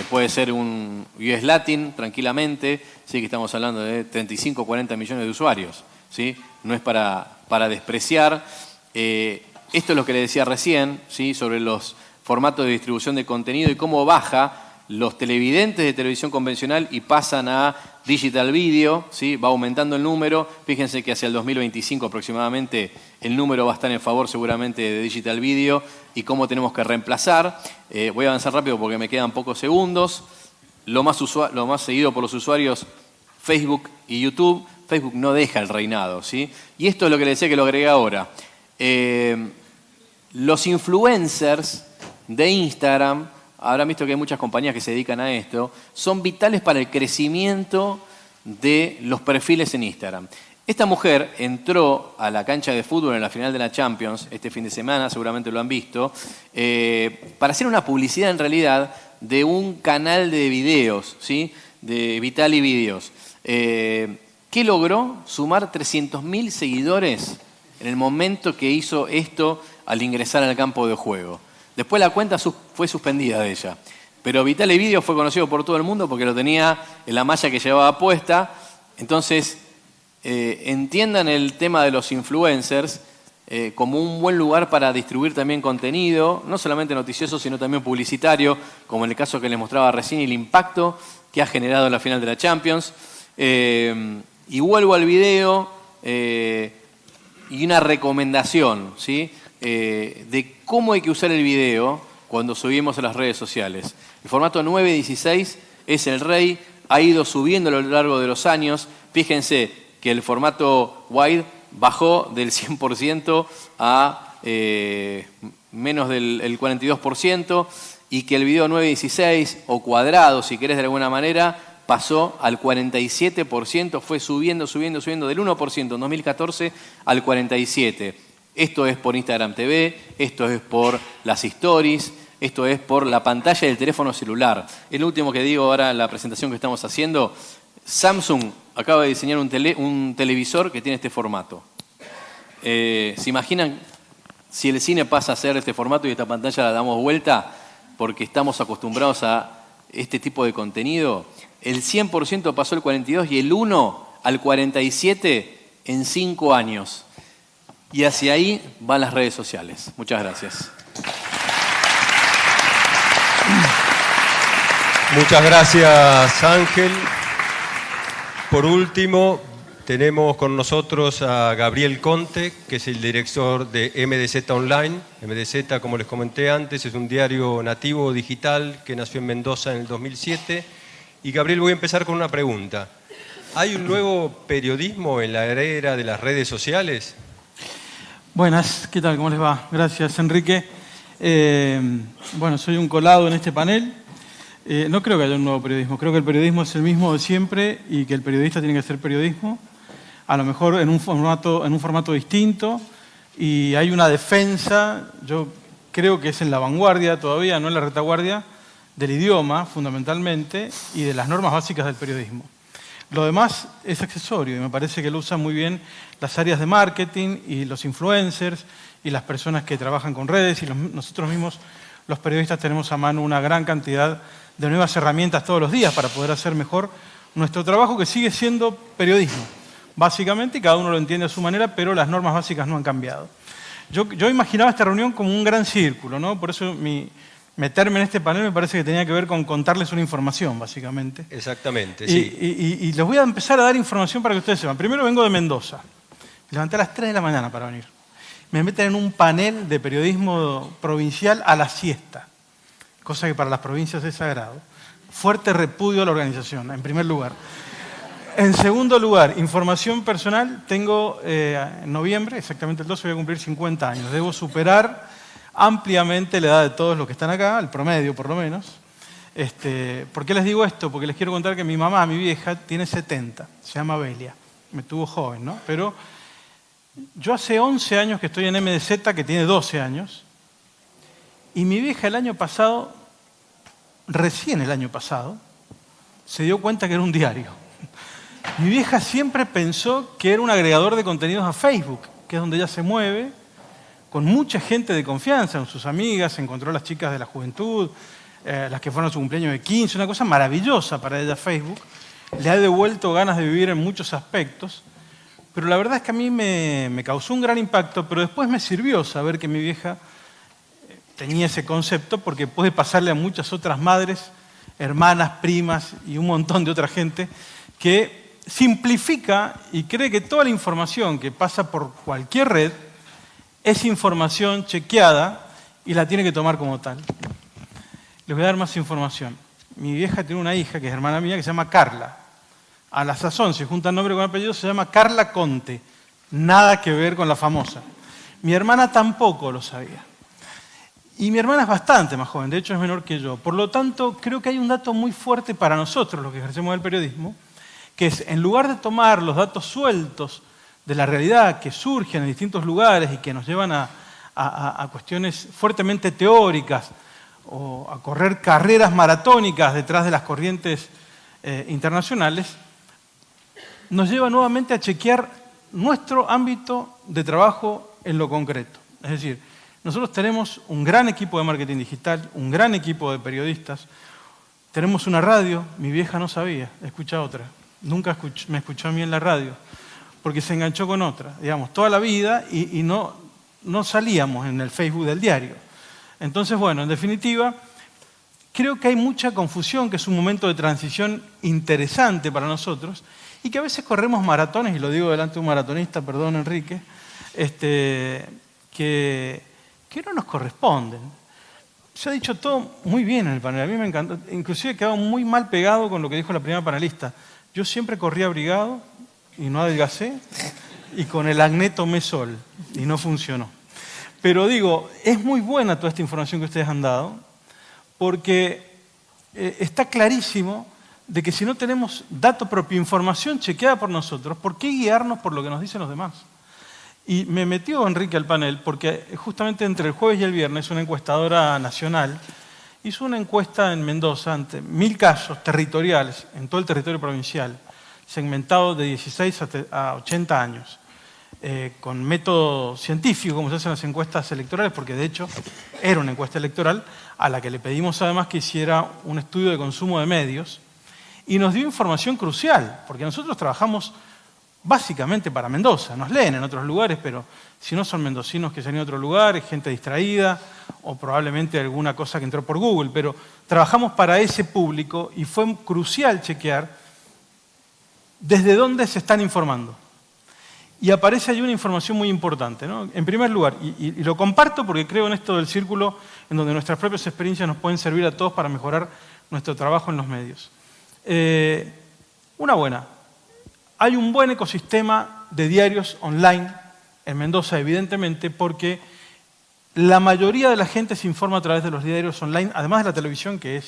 Puede ser un US Latin tranquilamente, sí, que estamos hablando de 35 o 40 millones de usuarios, ¿sí? No es para despreciar. Esto es lo que le decía recién, ¿sí?, sobre los formatos de distribución de contenido y cómo baja los televidentes de televisión convencional y pasan a digital video, ¿sí? Va aumentando el número. Fíjense que hacia el 2025 aproximadamente el número va a estar en favor seguramente de digital video y cómo tenemos que reemplazar. Voy a avanzar rápido porque me quedan pocos segundos. Lo más seguido por los usuarios, Facebook y YouTube. Facebook no deja el reinado, ¿sí? Y esto es lo que le decía que lo agregué ahora. Los influencers de Instagram, habrán visto que hay muchas compañías que se dedican a esto, son vitales para el crecimiento de los perfiles en Instagram. Esta mujer entró a la cancha de fútbol en la final de la Champions este fin de semana, seguramente lo han visto, para hacer una publicidad en realidad de un canal de videos, ¿sí?, de Vitali Videos, que logró sumar 300.000 seguidores en el momento que hizo esto al ingresar al campo de juego. Después la cuenta fue suspendida de ella. Pero Vitali Video fue conocido por todo el mundo porque lo tenía en la malla que llevaba puesta. Entonces, entiendan el tema de los influencers como un buen lugar para distribuir también contenido, no solamente noticioso, sino también publicitario, como en el caso que les mostraba recién, y el impacto que ha generado en la final de la Champions. Y vuelvo al video y una recomendación, ¿sí?, de cómo hay que usar el video cuando subimos a las redes sociales. El formato 9:16 es el rey, ha ido subiendo a lo largo de los años. Fíjense que el formato wide bajó del 100% a menos del 42% y que el video 9:16 o cuadrado, si querés de alguna manera, pasó al 47%, fue subiendo del 1% en 2014 al 47%. Esto es por Instagram TV, esto es por las stories, esto es por la pantalla del teléfono celular. El último que digo ahora en la presentación que estamos haciendo, Samsung acaba de diseñar un televisor que tiene este formato. ¿Se imaginan si el cine pasa a ser este formato y esta pantalla la damos vuelta porque estamos acostumbrados a este tipo de contenido? El 100% pasó al 42% y el 1% al 47% en 5 años. Y hacia ahí van las redes sociales. Muchas gracias. Muchas gracias, Ángel. Por último, tenemos con nosotros a Gabriel Conte, que es el director de MDZ Online. MDZ, como les comenté antes, es un diario nativo digital que nació en Mendoza en el 2007. Y Gabriel, voy a empezar con una pregunta. ¿Hay un nuevo periodismo en la era de las redes sociales? Buenas, ¿qué tal? ¿Cómo les va? Gracias, Enrique. Bueno, soy un colado en este panel. No creo que haya un nuevo periodismo. Creo que el periodismo es el mismo de siempre y que el periodista tiene que hacer periodismo, a lo mejor en un formato distinto. Y hay una defensa, yo creo que es en la vanguardia todavía, no en la retaguardia, del idioma, fundamentalmente, y de las normas básicas del periodismo. Lo demás es accesorio y me parece que lo usan muy bien las áreas de marketing y los influencers y las personas que trabajan con redes y nosotros mismos, los periodistas, tenemos a mano una gran cantidad de nuevas herramientas todos los días para poder hacer mejor nuestro trabajo, que sigue siendo periodismo, básicamente, y cada uno lo entiende a su manera, pero las normas básicas no han cambiado. Yo imaginaba esta reunión como un gran círculo, ¿no? Por eso meterme en este panel me parece que tenía que ver con contarles una información, básicamente. Exactamente, sí. Y les voy a empezar a dar información para que ustedes sepan. Primero vengo de Mendoza. Me levanté a las 3 de la mañana para venir. Me meten en un panel de periodismo provincial a la siesta, cosa que para las provincias es sagrado. Fuerte repudio a la organización, en primer lugar. En segundo lugar, información personal. Tengo en noviembre, exactamente el 12, voy a cumplir 50 años. Debo superar ampliamente la edad de todos los que están acá, el promedio por lo menos. ¿Por qué les digo esto? Porque les quiero contar que mi mamá, mi vieja, tiene 70, se llama Belia. Me tuvo joven, ¿no? Pero yo hace 11 años que estoy en MDZ, que tiene 12 años, y mi vieja el año pasado, recién el año pasado, se dio cuenta que era un diario. Mi vieja siempre pensó que era un agregador de contenidos a Facebook, que es donde ella se mueve, con mucha gente de confianza, con sus amigas, encontró a las chicas de la juventud, las que fueron a su cumpleaños de 15, una cosa maravillosa para ella Facebook. Le ha devuelto ganas de vivir en muchos aspectos, pero la verdad es que a mí me causó un gran impacto, pero después me sirvió saber que mi vieja tenía ese concepto, porque puede pasarle a muchas otras madres, hermanas, primas y un montón de otra gente que simplifica y cree que toda la información que pasa por cualquier red es información chequeada y la tiene que tomar como tal. Les voy a dar más información. Mi vieja tiene una hija que es hermana mía que se llama Carla. A la sazón, si juntan nombre con apellido, se llama Carla Conte. Nada que ver con la famosa. Mi hermana tampoco lo sabía. Y mi hermana es bastante más joven, de hecho es menor que yo. Por lo tanto, creo que hay un dato muy fuerte para nosotros, los que ejercemos el periodismo, que es, en lugar de tomar los datos sueltos de la realidad que surgen en distintos lugares y que nos llevan a cuestiones fuertemente teóricas o a correr carreras maratónicas detrás de las corrientes internacionales, nos lleva nuevamente a chequear nuestro ámbito de trabajo en lo concreto. Es decir, nosotros tenemos un gran equipo de marketing digital, un gran equipo de periodistas, tenemos una radio, mi vieja no sabía, escucha otra, nunca me escuchó a mí en la radio, porque se enganchó con otra, digamos, toda la vida y no salíamos en el Facebook del diario. Entonces, bueno, en definitiva, creo que hay mucha confusión, que es un momento de transición interesante para nosotros y que a veces corremos maratones, y lo digo delante de un maratonista, perdón Enrique, que no nos corresponden. Se ha dicho todo muy bien en el panel, a mí me encantó, inclusive he quedado muy mal pegado con lo que dijo la primera panelista. Yo siempre corrí abrigado y no adelgacé, y con el acné tomé sol y no funcionó. Pero digo, es muy buena toda esta información que ustedes han dado, porque está clarísimo de que si no tenemos dato propio, información chequeada por nosotros, ¿por qué guiarnos por lo que nos dicen los demás? Y me metió Enrique al panel porque justamente entre el jueves y el viernes una encuestadora nacional hizo una encuesta en Mendoza ante 1000 casos territoriales en todo el territorio provincial, segmentado de 16 a 80 años, con método científico, como se hacen las encuestas electorales, porque de hecho era una encuesta electoral a la que le pedimos además que hiciera un estudio de consumo de medios, y nos dio información crucial, porque nosotros trabajamos básicamente para Mendoza, nos leen en otros lugares, pero si no son mendocinos que se han ido a otro lugar, es gente distraída o probablemente alguna cosa que entró por Google, pero trabajamos para ese público y fue crucial chequear desde dónde se están informando. Y aparece ahí una información muy importante, ¿no? En primer lugar, y lo comparto porque creo en esto del círculo en donde nuestras propias experiencias nos pueden servir a todos para mejorar nuestro trabajo en los medios. Una buena. Hay un buen ecosistema de diarios online en Mendoza, evidentemente, porque la mayoría de la gente se informa a través de los diarios online, además de la televisión, que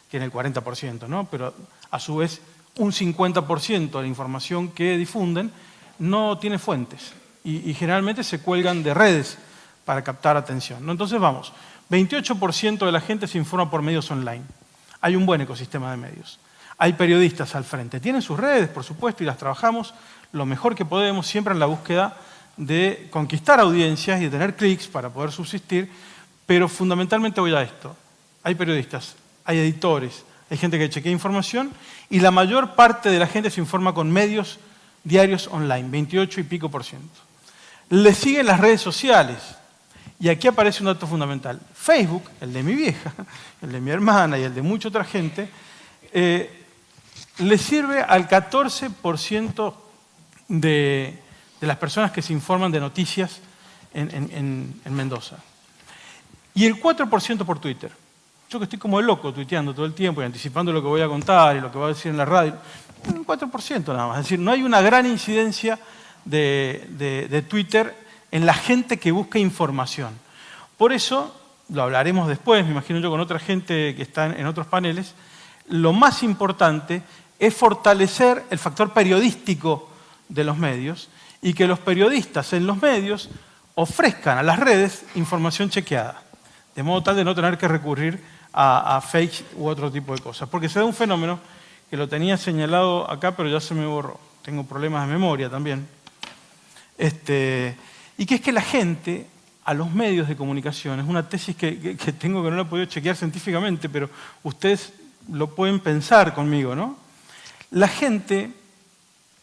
tiene el 40%, ¿no? Pero a su vez un 50% de la información que difunden no tiene fuentes y generalmente se cuelgan de redes para captar atención, ¿no? Entonces vamos, 28% de la gente se informa por medios online. Hay un buen ecosistema de medios. Hay periodistas al frente. Tienen sus redes, por supuesto, y las trabajamos lo mejor que podemos, siempre en la búsqueda de conquistar audiencias y de tener clics para poder subsistir, pero fundamentalmente voy a esto. Hay periodistas, hay editores, hay gente que chequea información y la mayor parte de la gente se informa con medios diarios online, 28 y pico %. Le siguen las redes sociales y aquí aparece un dato fundamental. Facebook, el de mi vieja, el de mi hermana y el de mucha otra gente, le sirve al 14% de las personas que se informan de noticias en Mendoza. Y el 4% por Twitter. Yo que estoy como loco tuiteando todo el tiempo y anticipando lo que voy a contar y lo que voy a decir en la radio, un 4% nada más. Es decir, no hay una gran incidencia de Twitter en la gente que busca información. Por eso, lo hablaremos después, me imagino yo con otra gente que está en otros paneles, lo más importante es fortalecer el factor periodístico de los medios y que los periodistas en los medios ofrezcan a las redes información chequeada, de modo tal de no tener que recurrir a fakes u otro tipo de cosas. Porque se da un fenómeno que lo tenía señalado acá, pero ya se me borró. Tengo problemas de memoria también. Y que es que la gente, a los medios de comunicación, es una tesis que tengo que no la he podido chequear científicamente, pero ustedes lo pueden pensar conmigo, ¿no? La gente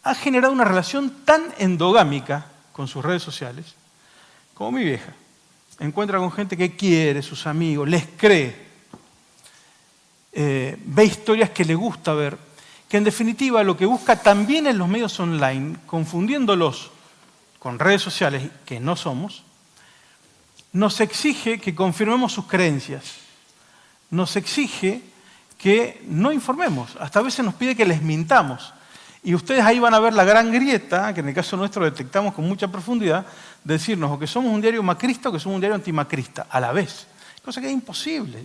ha generado una relación tan endogámica con sus redes sociales como mi vieja. Encuentra con gente que quiere, sus amigos, les cree, ve historias que le gusta ver, que en definitiva lo que busca también en los medios online, confundiéndolos con redes sociales que no somos, nos exige que confirmemos sus creencias, nos exige que no informemos, hasta a veces nos pide que les mintamos. Y ustedes ahí van a ver la gran grieta, que en el caso nuestro detectamos con mucha profundidad, de decirnos o que somos un diario macrista o que somos un diario antimacrista, a la vez. Cosa que es imposible.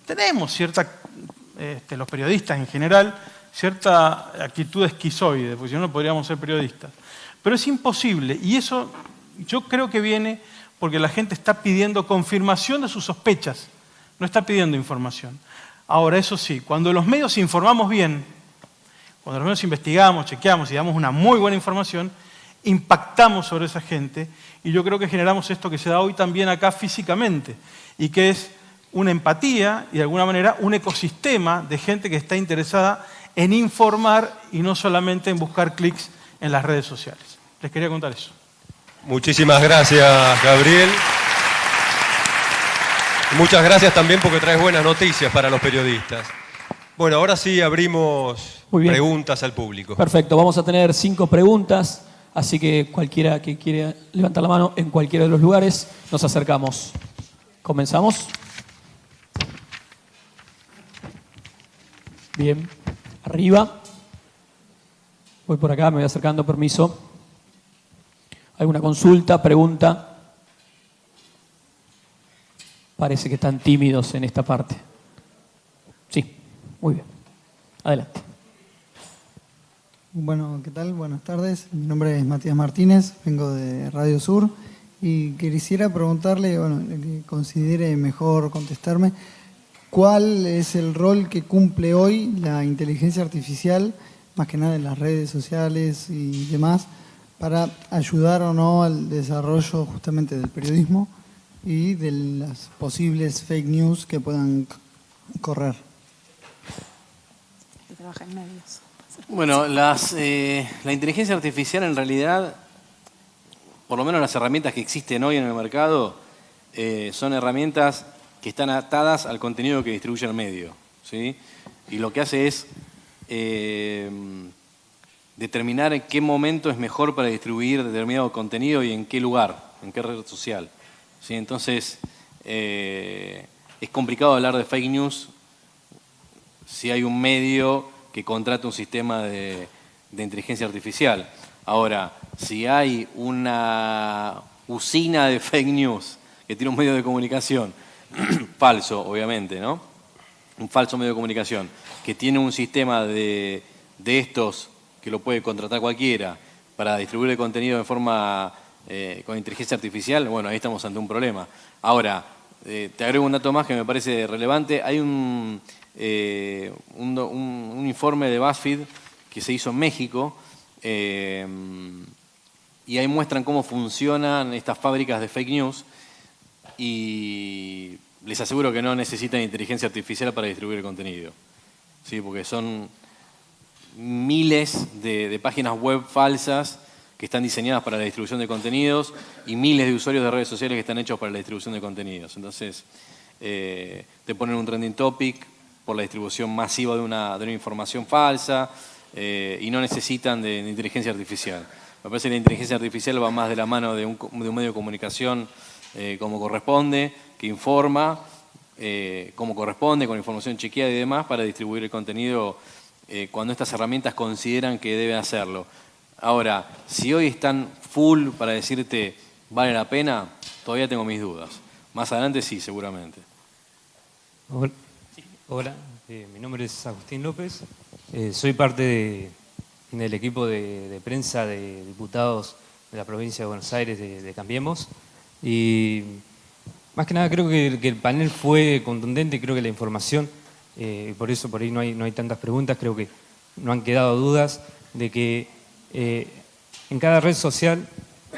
Tenemos cierta, los periodistas en general, cierta actitud esquizoide, porque si no, no podríamos ser periodistas. Pero es imposible, y eso yo creo que viene porque la gente está pidiendo confirmación de sus sospechas, no está pidiendo información. Ahora, eso sí, cuando los medios informamos bien, cuando los medios investigamos, chequeamos y damos una muy buena información, impactamos sobre esa gente y yo creo que generamos esto que se da hoy también acá físicamente y que es una empatía y de alguna manera un ecosistema de gente que está interesada en informar y no solamente en buscar clics en las redes sociales. Les quería contar eso. Muchísimas gracias, Gabriel. Y muchas gracias también porque traes buenas noticias para los periodistas. Bueno, ahora sí abrimos preguntas al público. Perfecto, vamos a tener 5 preguntas, así que cualquiera que quiera levantar la mano en cualquiera de los lugares, nos acercamos. ¿Comenzamos? Bien, arriba. Voy por acá, me voy acercando, permiso. ¿Alguna consulta, pregunta? Parece que están tímidos en esta parte. Sí, muy bien. Adelante. Bueno, ¿qué tal? Buenas tardes. Mi nombre es Matías Martínez, vengo de Radio Sur y quisiera preguntarle, bueno, que considere mejor contestarme, ¿cuál es el rol que cumple hoy la inteligencia artificial, más que nada en las redes sociales y demás, para ayudar o no al desarrollo justamente del periodismo y de las posibles fake news que puedan correr? Que trabaja en medios. Bueno, la inteligencia artificial en realidad, por lo menos las herramientas que existen hoy en el mercado, son herramientas que están atadas al contenido que distribuye el medio, ¿sí? Y lo que hace es determinar en qué momento es mejor para distribuir determinado contenido y en qué lugar, en qué red social, ¿sí? Entonces, es complicado hablar de fake news si hay un medio que contrata un sistema de inteligencia artificial. Ahora, si hay una usina de fake news que tiene un medio de comunicación falso, obviamente, ¿no? Un falso medio de comunicación que tiene un sistema de estos que lo puede contratar cualquiera para distribuir el contenido de forma con inteligencia artificial, bueno, ahí estamos ante un problema. Ahora, te agrego un dato más que me parece relevante. Hay un informe de BuzzFeed que se hizo en México y ahí muestran cómo funcionan estas fábricas de fake news y les aseguro que no necesitan inteligencia artificial para distribuir el contenido, ¿sí? Porque son miles de páginas web falsas que están diseñadas para la distribución de contenidos y miles de usuarios de redes sociales que están hechos para la distribución de contenidos. Entonces, te ponen un trending topic por la distribución masiva de una información falsa y no necesitan de inteligencia artificial. Me parece que la inteligencia artificial va más de la mano de un medio de comunicación como corresponde, que informa como corresponde, con información chequeada y demás, para distribuir el contenido cuando estas herramientas consideran que deben hacerlo. Ahora, si hoy están full para decirte vale la pena, todavía tengo mis dudas. Más adelante sí, seguramente. Hola, mi nombre es Agustín López. Soy parte del equipo de prensa de diputados de la provincia de Buenos Aires de Cambiemos. Y más que nada creo que el panel fue contundente, creo que la información, y por eso por ahí no hay tantas preguntas, creo que no han quedado dudas de que en cada red social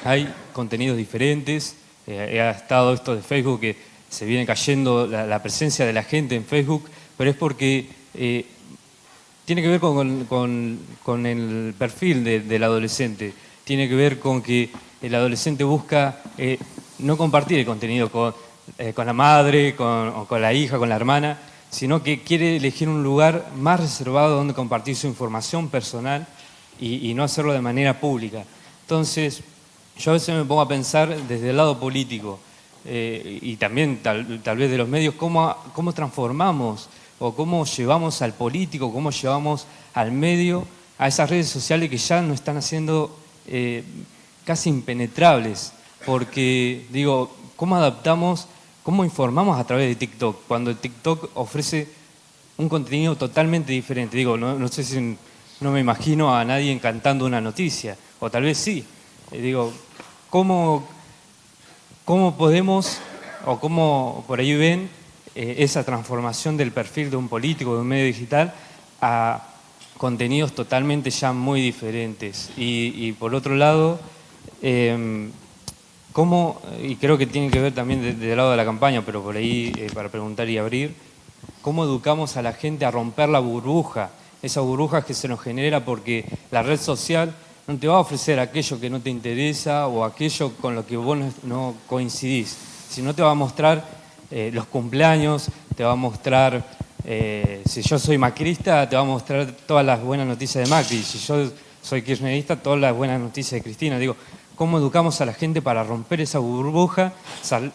hay contenidos diferentes. Ha estado esto de Facebook, que se viene cayendo la presencia de la gente en Facebook, pero es porque tiene que ver con el perfil del adolescente. Tiene que ver con que el adolescente busca no compartir el contenido con la madre, con la hija, con la hermana, sino que quiere elegir un lugar más reservado donde compartir su información personal y no hacerlo de manera pública. Entonces, yo a veces me pongo a pensar desde el lado político y también tal vez de los medios, cómo transformamos o cómo llevamos al político, cómo llevamos al medio a esas redes sociales que ya nos están haciendo casi impenetrables. Porque, digo, ¿cómo adaptamos, cómo informamos a través de TikTok? Cuando el TikTok ofrece un contenido totalmente diferente. Digo, no sé si... No me imagino a nadie cantando una noticia, o tal vez sí. Digo, ¿cómo podemos, o cómo por ahí ven esa transformación del perfil de un político, de un medio digital, a contenidos totalmente ya muy diferentes? Y por otro lado, ¿cómo, y creo que tiene que ver también del lado de la campaña, pero por ahí para preguntar y abrir, cómo educamos a la gente a romper la burbuja? Esa burbuja que se nos genera porque la red social no te va a ofrecer aquello que no te interesa o aquello con lo que vos no coincidís, sino te va a mostrar los cumpleaños, te va a mostrar, si yo soy macrista, te va a mostrar todas las buenas noticias de Macri, si yo soy kirchnerista, todas las buenas noticias de Cristina. Digo, ¿cómo educamos a la gente para romper esa burbuja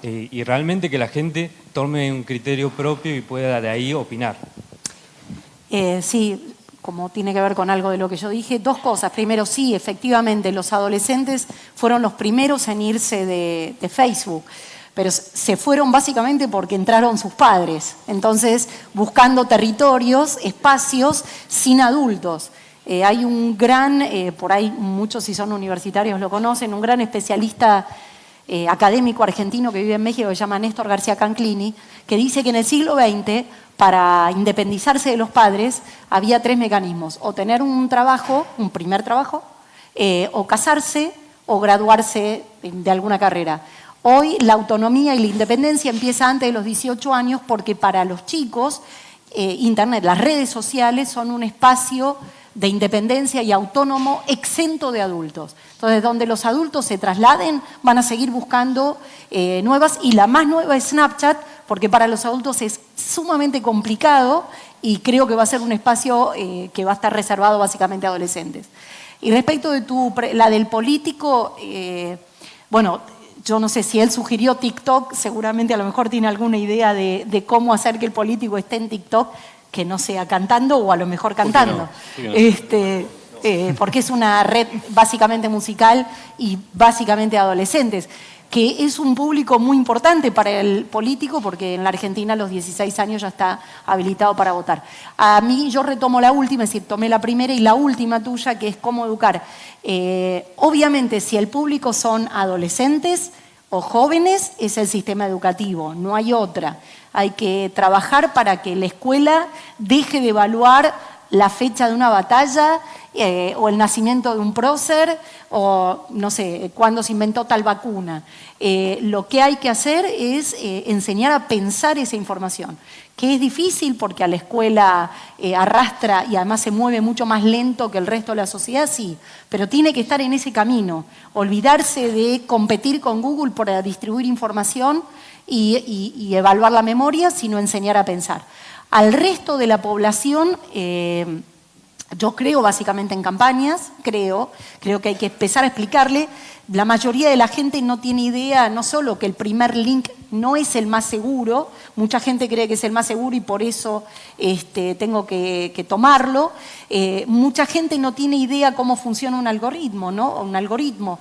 y realmente que la gente tome un criterio propio y pueda de ahí opinar? Sí, como tiene que ver con algo de lo que yo dije, dos cosas. Primero, sí, efectivamente, los adolescentes fueron los primeros en irse de Facebook, pero se fueron básicamente porque entraron sus padres. Entonces, buscando territorios, espacios sin adultos. Hay un gran, por ahí muchos si son universitarios lo conocen, un gran especialista académico argentino que vive en México, que se llama Néstor García Canclini, que dice que en el siglo XX, para independizarse de los padres, había tres mecanismos: o tener un trabajo, un primer trabajo, o casarse, o graduarse de alguna carrera. Hoy la autonomía y la independencia empieza antes de los 18 años porque para los chicos, Internet, las redes sociales son un espacio de independencia y autónomo exento de adultos. Entonces, donde los adultos se trasladen, van a seguir buscando nuevas, y la más nueva es Snapchat, porque para los adultos es sumamente complicado y creo que va a ser un espacio que va a estar reservado básicamente a adolescentes. Y respecto de la del político, bueno, yo no sé si él sugirió TikTok, seguramente a lo mejor tiene alguna idea de cómo hacer que el político esté en TikTok, que no sea cantando o a lo mejor cantando. ¿Por qué no? porque es una red básicamente musical y básicamente de adolescentes, que es un público muy importante para el político, porque en la Argentina a los 16 años ya está habilitado para votar. A mí, yo retomo la última, es decir, tomé la primera y la última tuya, que es cómo educar. Obviamente, si el público son adolescentes o jóvenes, es el sistema educativo, no hay otra. Hay que trabajar para que la escuela deje de evaluar la fecha de una batalla o el nacimiento de un prócer o, no sé, cuándo se inventó tal vacuna. Lo que hay que hacer es enseñar a pensar esa información, que es difícil porque a la escuela arrastra y además se mueve mucho más lento que el resto de la sociedad, sí, pero tiene que estar en ese camino, olvidarse de competir con Google para distribuir información y evaluar la memoria, sino enseñar a pensar. Al resto de la población, yo creo básicamente en campañas, creo que hay que empezar a explicarle. La mayoría de la gente no tiene idea, no solo que el primer link no es el más seguro, mucha gente cree que es el más seguro y por eso tengo que tomarlo. Mucha gente no tiene idea cómo funciona un algoritmo, ¿no? Un algoritmo.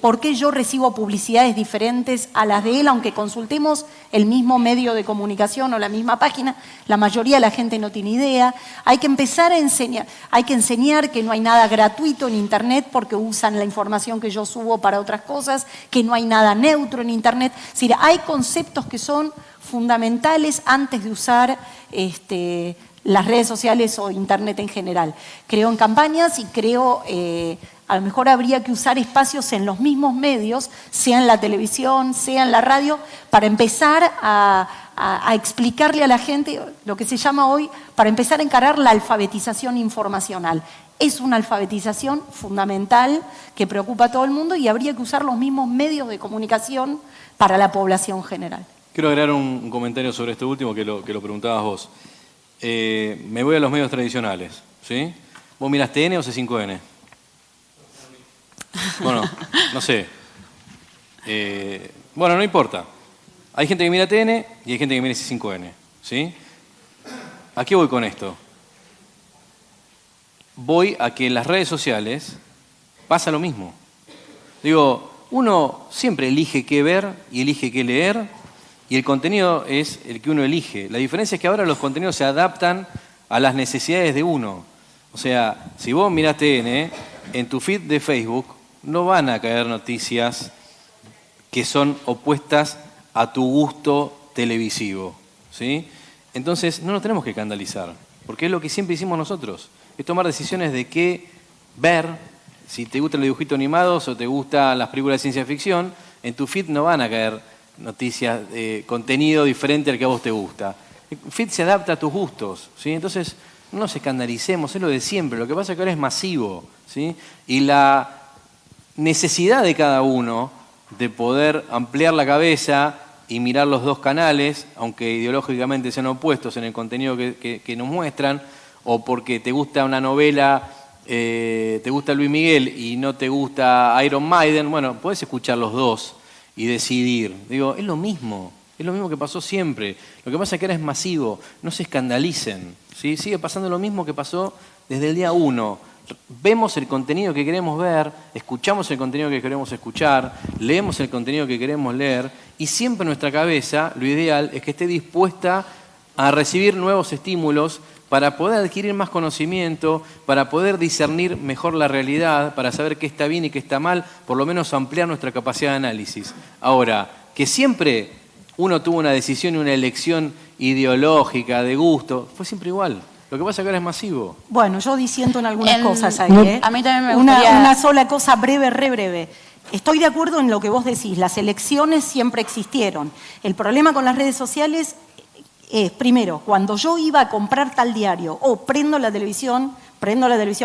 ¿Por qué yo recibo publicidades diferentes a las de él, aunque consultemos el mismo medio de comunicación o la misma página? La mayoría de la gente no tiene idea. Hay que empezar a enseñar, hay que enseñar que no hay nada gratuito en Internet porque usan la información que yo subo para otras cosas, que no hay nada neutro en Internet. Es decir, hay conceptos que son fundamentales antes de usar las redes sociales o Internet en general. Creo en campañas y creo, a lo mejor habría que usar espacios en los mismos medios, sea en la televisión, sea en la radio, para empezar a explicarle a la gente lo que se llama hoy, para empezar a encarar la alfabetización informacional. Es una alfabetización fundamental que preocupa a todo el mundo y habría que usar los mismos medios de comunicación para la población general. Quiero agregar un comentario sobre esto último que lo preguntabas vos. Me voy a los medios tradicionales, ¿sí? ¿Vos mirás TN o C5N? Bueno, no sé. Bueno, no importa. Hay gente que mira TN y hay gente que mira C5N, ¿sí? ¿A qué voy con esto? Voy a que en las redes sociales pasa lo mismo. Digo, uno siempre elige qué ver y elige qué leer y el contenido es el que uno elige. La diferencia es que ahora los contenidos se adaptan a las necesidades de uno. O sea, si vos mirás TN, en tu feed de Facebook no van a caer noticias que son opuestas a tu gusto televisivo, ¿sí? Entonces no nos tenemos que escandalizar, porque es lo que siempre hicimos nosotros. Es tomar decisiones de qué ver, si te gustan los dibujitos animados o te gustan las películas de ciencia ficción, en tu feed no van a caer noticias, contenido diferente al que a vos te gusta. El feed se adapta a tus gustos, ¿sí? Entonces no nos escandalicemos, es lo de siempre. Lo que pasa es que ahora es masivo, ¿sí? Y la necesidad de cada uno de poder ampliar la cabeza y mirar los dos canales, aunque ideológicamente sean opuestos en el contenido que nos muestran, o porque te gusta una novela, te gusta Luis Miguel y no te gusta Iron Maiden, bueno, podés escuchar los dos y decidir. Digo, es lo mismo que pasó siempre. Lo que pasa es que ahora es masivo, no se escandalicen, ¿sí? Sigue pasando lo mismo que pasó desde el día 1. Vemos el contenido que queremos ver, escuchamos el contenido que queremos escuchar, leemos el contenido que queremos leer y siempre nuestra cabeza, lo ideal es que esté dispuesta a recibir nuevos estímulos para poder adquirir más conocimiento, para poder discernir mejor la realidad, para saber qué está bien y qué está mal, por lo menos ampliar nuestra capacidad de análisis. Ahora, que siempre uno tuvo una decisión y una elección ideológica, de gusto, fue siempre igual. Lo que pasa es que ahora es masivo. Bueno, yo disiento en algunas cosas ahí, ¿eh? A mí también me gustaría... Una sola cosa breve, re breve. Estoy de acuerdo en lo que vos decís. Las elecciones siempre existieron. El problema con las redes sociales es, primero, cuando yo iba a comprar tal diario o prendo la televisión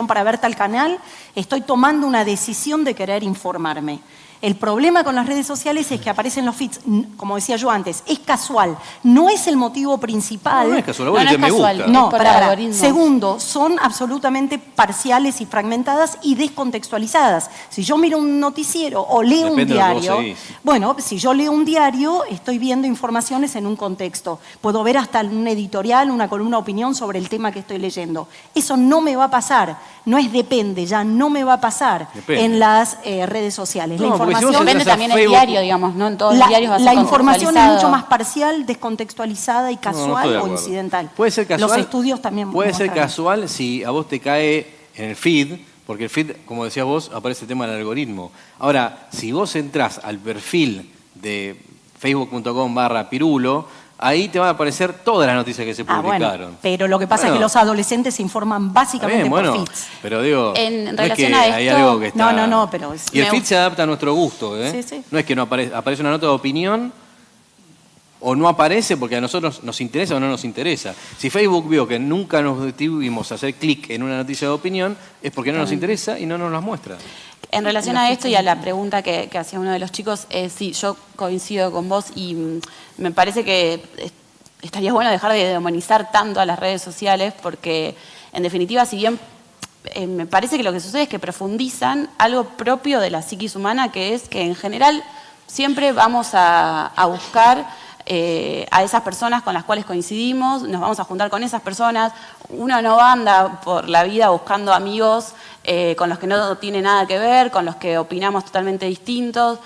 para ver tal canal, estoy tomando una decisión de querer informarme. El problema con las redes sociales es que aparecen los feeds, como decía yo antes, es casual, no es el motivo principal. No es casual, vos dices es me casual. gusta. No, por para. algoritmos. Segundo, son absolutamente parciales y fragmentadas y descontextualizadas. Si yo miro un noticiero o leo un Depende de lo que vos diario, seguís. bueno, si yo leo un diario, estoy viendo informaciones en un contexto. Puedo ver hasta un editorial, una columna de opinión sobre el tema que estoy leyendo. Eso no me va a pasar. No es depende, ya no me va a pasar Depende. en las redes sociales. No, La porque si vos información, Depende entras a también el Facebook- diario, digamos, ¿no? En todos los diarios va a ser la información es contextualizado. mucho más parcial, descontextualizada y No, no estoy casual de o acuerdo. incidental. Puede ser casual. Los estudios también Puede ser muestran. casual si a vos te cae en el feed, porque el feed, como decías vos, aparece el tema del algoritmo. Ahora, si vos entrás al perfil de facebook.com/pirulo, ahí te van a aparecer todas las noticias que se Ah, publicaron. bueno, pero lo que pasa es Bueno. que los adolescentes se informan Está básicamente bien, bueno, por feeds. pero digo, En no es relación que a hay esto- algo que está... No, pero es- Y el me feed gusta. se adapta a nuestro gusto, ¿eh? Sí, sí. No es que no aparece una nota de opinión o no aparece porque a nosotros nos interesa o no nos interesa. Si Facebook vio que nunca nos detuvimos a hacer clic en una noticia de opinión, es porque no nos interesa y no nos las muestra. En relación a esto y a la pregunta que hacía uno de los chicos, sí, yo coincido con vos y me parece que estaría bueno dejar de demonizar tanto a las redes sociales porque, en definitiva, si bien me parece que lo que sucede es que profundizan algo propio de la psiquis humana, que es que en general siempre vamos a buscar a esas personas con las cuales coincidimos, nos vamos a juntar con esas personas. Uno no anda por la vida buscando amigos con los que no tiene nada que ver, con los que opinamos totalmente distintos.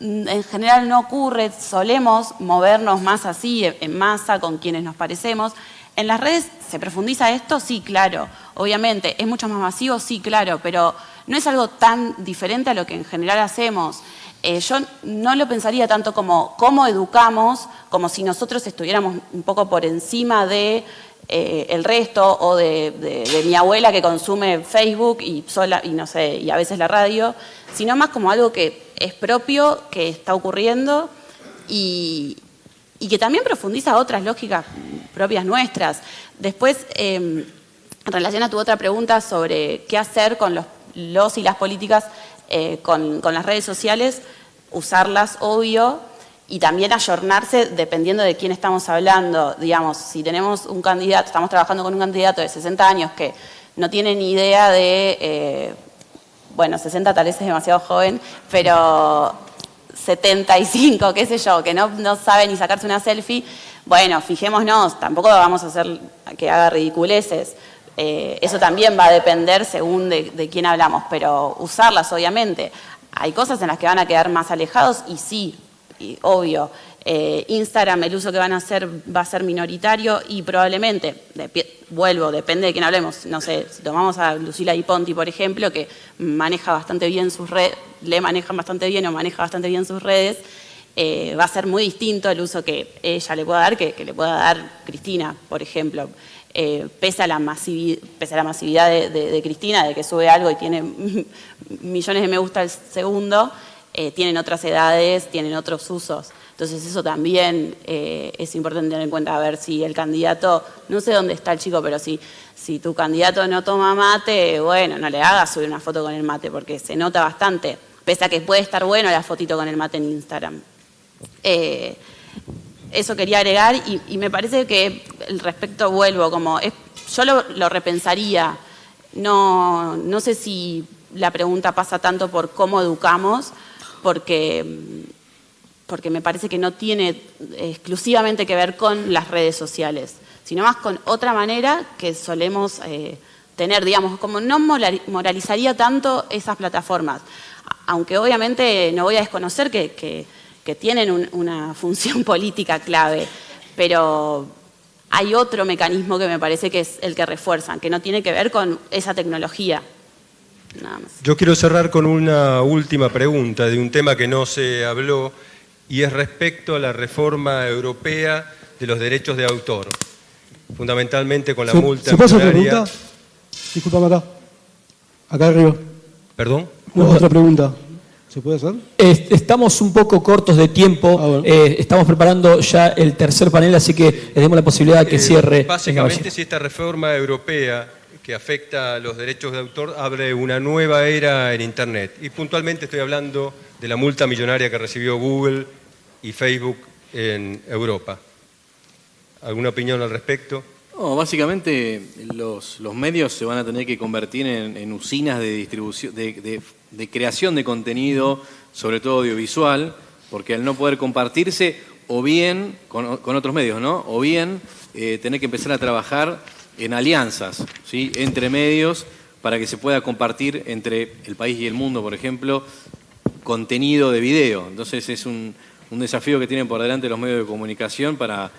En general no ocurre, solemos movernos más así, en masa, con quienes nos parecemos. ¿En las redes se profundiza esto? Sí, claro. Obviamente, ¿es mucho más masivo? Sí, claro, pero no es algo tan diferente a lo que en general hacemos. Yo no lo pensaría tanto como cómo educamos, como si nosotros estuviéramos un poco por encima de el resto o de mi abuela que consume Facebook y no sé, y a veces la radio, sino más como algo que es propio, que está ocurriendo y que también profundiza otras lógicas propias nuestras. Después, en relación a tu otra pregunta sobre qué hacer con los y las políticas con las redes sociales, usarlas, obvio, y también ayornarse dependiendo de quién estamos hablando. Digamos, si tenemos un candidato, estamos trabajando con un candidato de 60 años que no tiene ni idea de, 60 tal vez es demasiado joven, pero 75, qué sé yo, que no sabe ni sacarse una selfie, bueno, fijémonos, tampoco vamos a hacer que haga ridiculeces. Eso también va a depender según de quién hablamos, pero usarlas, obviamente. Hay cosas en las que van a quedar más alejados y sí, y obvio. Instagram, el uso que van a hacer va a ser minoritario y probablemente, depende de quién hablemos. No sé, si tomamos a Lucila Di Ponti, por ejemplo, que maneja bastante bien sus redes, le manejan bastante bien o maneja bastante bien sus redes, va a ser muy distinto el uso que ella le pueda dar que le pueda dar Cristina, por ejemplo. Pese a la masividad de Cristina, de que sube algo y tiene millones de me gusta al segundo, tienen otras edades, tienen otros usos. Entonces eso también es importante tener en cuenta, a ver si el candidato, no sé dónde está el chico, pero si tu candidato no toma mate, bueno, no le hagas subir una foto con el mate, porque se nota bastante, pese a que puede estar bueno la fotito con el mate en Instagram. Eso quería agregar y me parece que el respecto vuelvo, yo lo repensaría. No sé si la pregunta pasa tanto por cómo educamos, porque me parece que no tiene exclusivamente que ver con las redes sociales, sino más con otra manera que solemos tener, digamos, como no moralizaría tanto esas plataformas, aunque obviamente no voy a desconocer que tienen una función política clave, pero hay otro mecanismo que me parece que es el que refuerzan, que no tiene que ver con esa tecnología. Nada más. Yo quiero cerrar con una última pregunta de un tema que no se habló y es respecto a la reforma europea de los derechos de autor, fundamentalmente con la multa. ¿Se puede hacer otra pregunta? Disculpame acá arriba. ¿Perdón? No, otra pregunta. ¿Se puede hacer? Estamos un poco cortos de tiempo, bueno. Estamos preparando ya el tercer panel, así que le demos la posibilidad de que cierre. Básicamente, si esta reforma europea que afecta a los derechos de autor abre una nueva era en Internet. Y puntualmente estoy hablando de la multa millonaria que recibió Google y Facebook en Europa. ¿Alguna opinión al respecto? No, básicamente los medios se van a tener que convertir en usinas de distribución, de creación de contenido, sobre todo audiovisual, porque al no poder compartirse, o bien con otros medios, ¿no? O bien tener que empezar a trabajar en alianzas, ¿sí? Entre medios para que se pueda compartir entre el país y el mundo, por ejemplo, contenido de video. Entonces es un desafío que tienen por delante los medios de comunicación para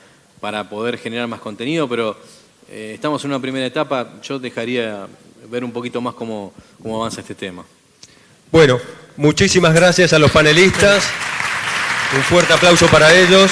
poder generar más contenido, pero estamos en una primera etapa. Yo dejaría ver un poquito más cómo avanza este tema. Bueno, muchísimas gracias a los panelistas. Un fuerte aplauso para ellos.